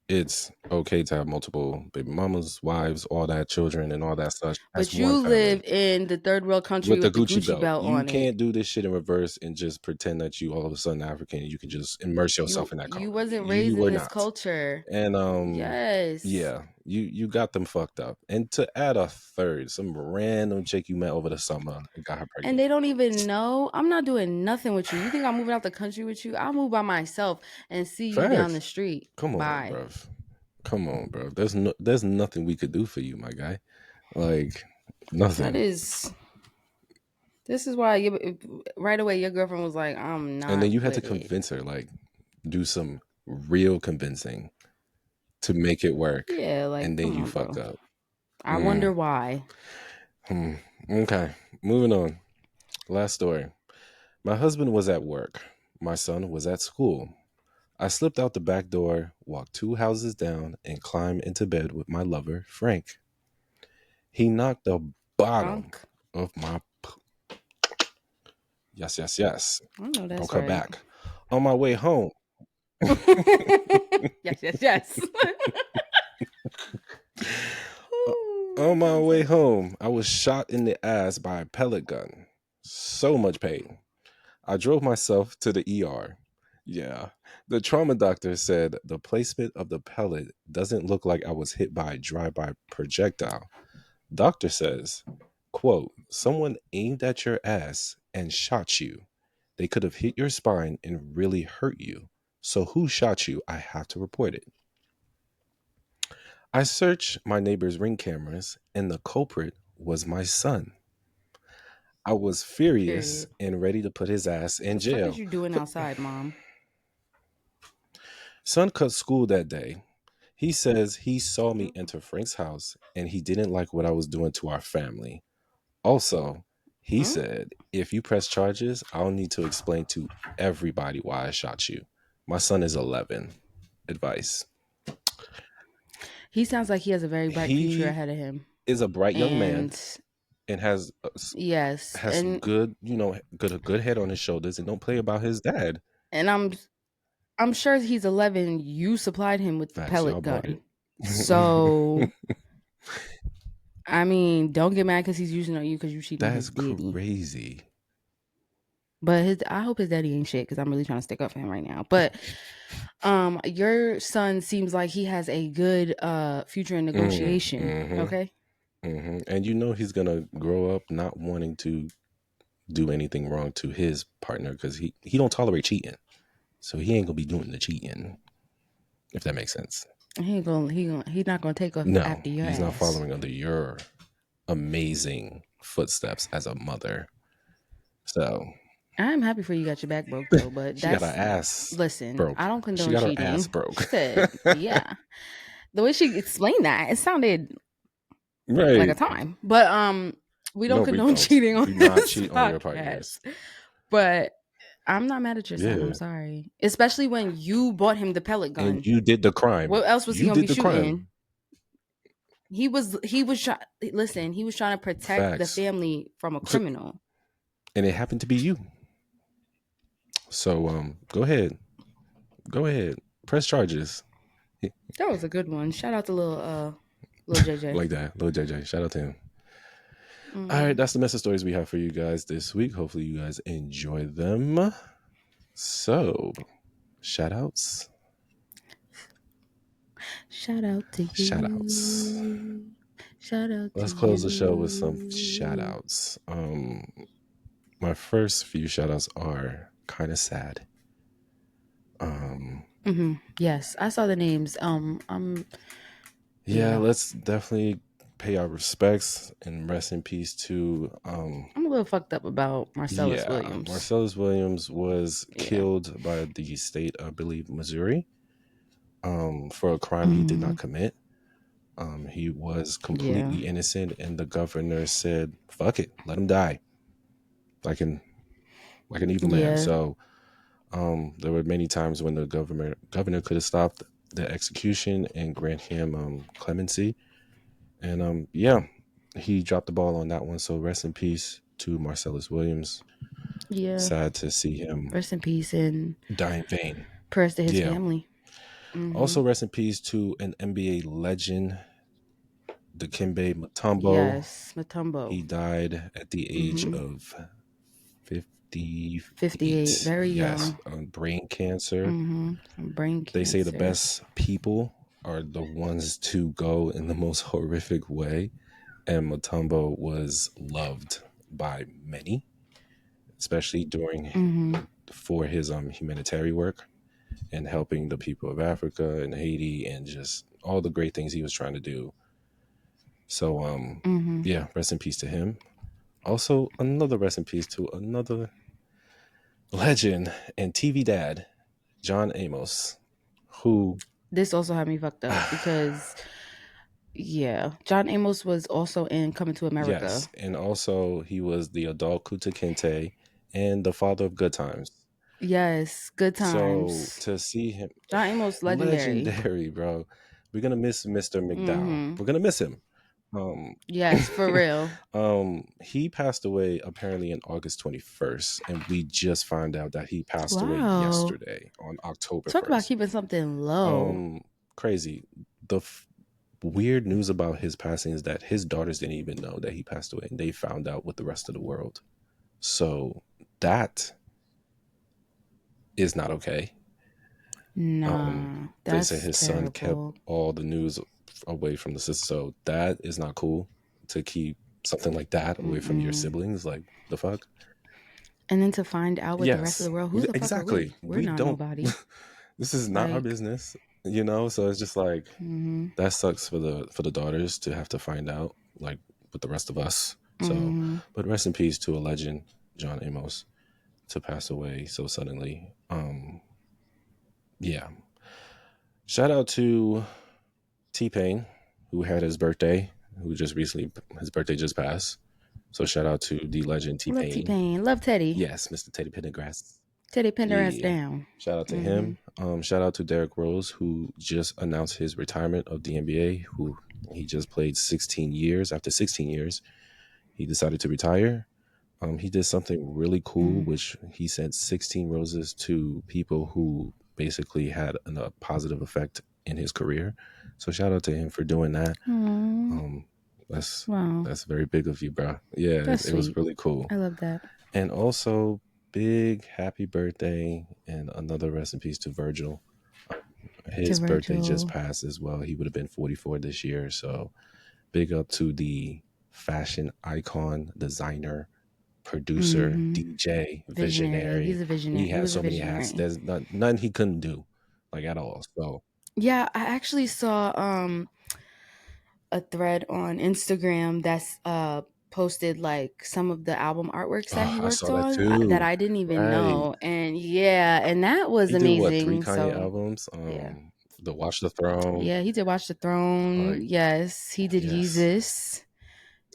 it's okay to have multiple baby mamas, wives, all that, children, and all that such as But you one family. live in the third world country With the with the Gucci belt, you on it. can't do this shit in reverse and just pretend that you all of a sudden African. You can just immerse yourself in that culture. You wasn't You raised were in this not. culture. And Yes. yeah, you got them fucked up. And to add a third, some random chick you met over the summer and got her pregnant. And they don't even know. I'm not doing nothing with you. You think I'm moving out the country with you? I'll move by myself and see you down the street. Come on, Bye. bruv. Come on, bro. There's nothing we could do for you, my guy. Like nothing. This is why right away your girlfriend was like, I'm not. And then you had to convince her, like, do some real convincing to make it work. Yeah, like, and then you fucked up. I wonder why. Okay, moving on. Last story. My husband was at work. My son was at school. I slipped out the back door, walked 2 houses down, and climbed into bed with my lover, Frank. He knocked the bottom of my... Yes. I know that's broke her right. back. On my way home. Yes. On my way home, I was shot in the ass by a pellet gun. So much pain. I drove myself to the ER. Yeah. The trauma doctor said the placement of the pellet doesn't look like I was hit by a drive-by projectile. Doctor says, quote, someone aimed at your ass and shot you. They could have hit your spine and really hurt you. So who shot you? I have to report it. I searched my neighbor's Ring cameras and the culprit was my son. I was furious and ready to put his ass in jail. What are you doing outside, Mom? Son cut school that day. He says he saw me enter Frank's house and he didn't like what I was doing to our family. Also, he said, if you press charges, I'll need to explain to everybody why I shot you. My son is 11. Advice. He sounds like he has a very bright future ahead of him. Is a bright young man and has some good, good head on his shoulders and don't play about his dad. And I'm sure he's 11. You supplied him with the pellet gun. So, I mean, don't get mad because he's using on you because you cheating. That's crazy. But I hope his daddy ain't shit because I'm really trying to stick up for him right now. But your son seems like he has a good future in negotiation. Okay. And he's going to grow up not wanting to do anything wrong to his partner because he don't tolerate cheating. So he ain't gonna be doing the cheating, if that makes sense. He's not gonna take off after your ass. He's not following under your amazing footsteps as a mother. So I'm happy for you got your back broke though, but she got her ass. Listen, broke. I don't condone she got cheating. Her ass broke. She said, yeah. The way she explained that, it sounded right like a time. But we don't condone cheating on not cheat on your partners. But I'm not mad at your son. I'm sorry. Especially when you bought him the pellet gun. And you did the crime. What else was he going to be shooting? Crime. He was listen, he was trying to protect the family from a criminal. And it happened to be you. So go ahead. Press charges. That was a good one. Shout out to little JJ. Like that. Little JJ. Shout out to him. All right, that's the message stories we have for you guys this week. Hopefully you guys enjoy them. So, shout outs. Shout out to Shout outs. you. Shout out to Let's close the show with some shout you. outs. My first few shout outs are kind of sad. Yes, I saw the names. Yeah, Yeah, let's definitely pay our respects and rest in peace to I'm a little fucked up about Marcellus yeah, Williams. Marcellus Williams was Yeah. killed by the state, I believe, Missouri, for a crime he did Mm-hmm. not commit. He was Yeah. completely innocent, and the governor said, "Fuck it, let him die, like an evil man." Yeah. So, there were many times when the governor could have stopped the execution and grant him clemency, and yeah, he dropped the ball on that one. So, rest in peace to Marcellus Williams. Yeah. Sad to see him Rest in peace and die in vain. prayers to his Yeah. family. Mm-hmm. Also, rest in peace to an NBA legend, Dikembe Mutombo. Yes, Matumbo. He died at the age of 58. 58, very Yes, young. brain cancer. Brain They say the cancer. best people are the ones to go in the most horrific way. And Mutombo was loved by many, especially for his humanitarian work and helping the people of Africa and Haiti and just all the great things he was trying to do. So yeah, rest in peace to him. Also, another rest in peace to another legend and TV dad, John Amos, who This also had me fucked up because, yeah, John Amos was also in Coming to America. yes, and also he was the adult Kuta Kinte and the father of Good Times. Yes, Good Times. So to see him, John Amos, legendary, bro. We're gonna miss Mr. McDowell. We're gonna miss him. Yes, for real. He passed away apparently in August 21st, and we just found out that he passed away yesterday on October 1st. Talk about keeping something low. Crazy. The weird news about his passing is that his daughters didn't even know that he passed away, and they found out with the rest of the world. So that is not okay. Nah, they say his terrible. son kept all the news away from the sister, so that is not cool to keep something like that away from your siblings. Like, the fuck. And then to find out with the rest of the world, who the fuck are we? We're not nobody. This is not our business, so it's just like that sucks for the daughters to have to find out, like, with the rest of us. So but rest in peace to a legend, John Amos, to pass away so suddenly. Yeah, shout out to T-Pain, who had his birthday, his birthday just passed. So shout out to the legend T-Pain. Love T-Pain. Love Teddy. Yes, Mr. Teddy Pendergrass. Teddy Pendergrass down. Shout out to him. Shout out to Derrick Rose, who just announced his retirement of the NBA, who he just played 16 years. After 16 years, he decided to retire. He did something really cool, which he sent 16 roses to people who basically had a positive effect in his career. So shout out to him for doing that. That's very big of you, bro. Yeah, it was really cool. I love that. And also, big happy birthday and another rest in peace to Virgil. His birthday just passed as well. He would have been 44 this year. So big up to the fashion icon, designer, producer, DJ, visionary. He's a visionary. He has so many hats. There's none he couldn't do, like, at all. So yeah, I actually saw a thread on Instagram that's posted like some of the album artworks that he worked on that I didn't even know, and that was he amazing. Did, 3 Kanye albums? The Watch the Throne. Yeah, he did Watch the Throne. Yes, he did Yeezus.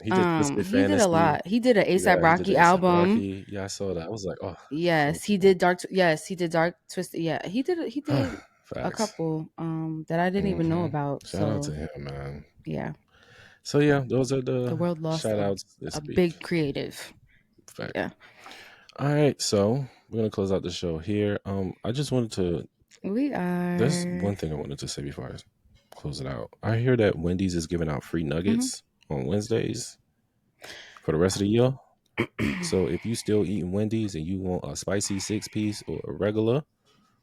He did Twisted Fantasy. He did a lot. He did an A$AP Rocky album. Rocky. Yeah, I saw that. I was like, oh. Yes, he did Dark. Yes, he did Dark Twisted. Yeah, he did a couple that I didn't even know about. Shout out to him, man. Yeah. So yeah, those are the world lost shout outs this a week. Big creative. Fact. Yeah. All right, so we're gonna close out the show here. I just wanted to. There's one thing I wanted to say before I close it out. I hear that Wendy's is giving out free nuggets on Wednesdays for the rest of the year. So if you still eating Wendy's and you want a spicy 6-piece or a regular,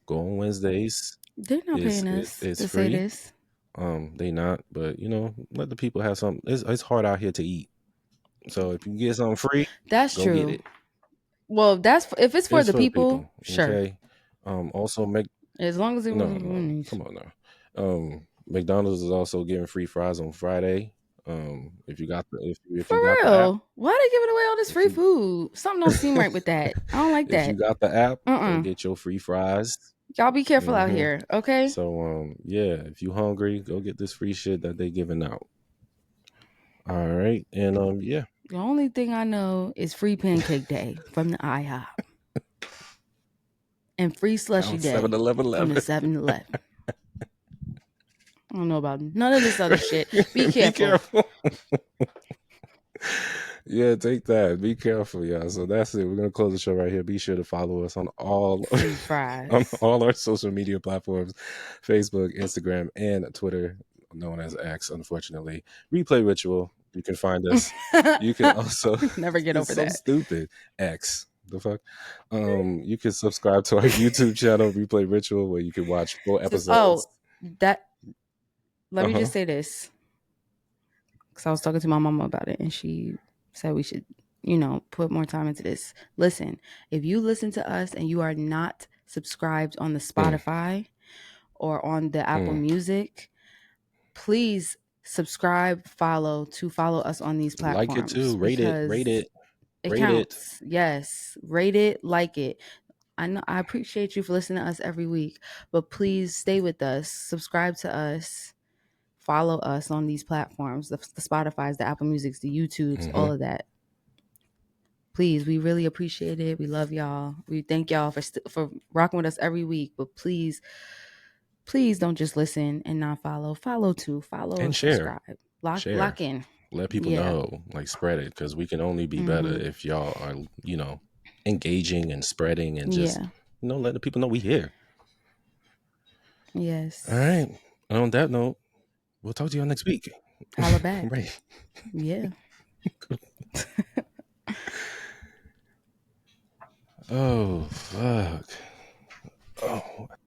go on Wednesdays. They're not paying us it's to free. say this. They not, but let the people have something. It's hard out here to eat. So if you can get something free, That's go get true. it. Well, if it's for It's the for the people, people, sure. okay? Also make As long as it no, wasn't no, Rooney's. come on now. McDonald's is also giving free fries on Friday. If you got the if For you got the app, real. Why are they giving away all this if free you food? Something don't seem right with that. I don't like if you that. got the app, go Uh-uh. get your free fries. Y'all be careful out hmm here, okay? So yeah, if you hungry, go get this free shit that they giving out. All right, and yeah, The only thing I know is free pancake day from the IHOP and free slushy on seven day eleven from the 11. 7-Eleven. I don't know about none of this other shit. Be Be careful. careful. Yeah, take that. Be careful, y'all. So that's it. We're gonna close the show right here. Be sure to follow us on all Free on fries. all our social media platforms: Facebook, Instagram, and Twitter, known as X. Unfortunately, Replay Ritual. You can find us. You can also. Never get It's over so that. stupid. X. The fuck. You can subscribe to our YouTube channel, Replay Ritual, where you can watch full episodes. That. Let Uh me huh. just say this, because I was talking to my mama about it, and she said we should, put more time into this. Listen, if you listen to us and you are not subscribed on the Mm, Spotify or on the Apple mm. Music, please subscribe, follow us on these Like it platforms too. Rate it. Rate because it. it Rate it. counts. Yes, rate it, like it. I know I appreciate you for listening to us every week, but please stay with us, subscribe to us, follow us on these platforms, the Spotify's, the Apple Musics, the YouTubes, hmm all of that. Please, we really appreciate it. We love y'all. We thank y'all for rocking with us every week. But please don't just listen and not follow. Follow too. Follow And and share. subscribe. Share. Lock in. Let people Yeah. know. Like spread it, because we can only be better Mm-hmm. if y'all are, engaging and spreading and just, Yeah. letting people know we here. All Yes. right. And on that note, we'll talk to y'all next week. Holla back. Right. Yeah. Oh fuck. Oh.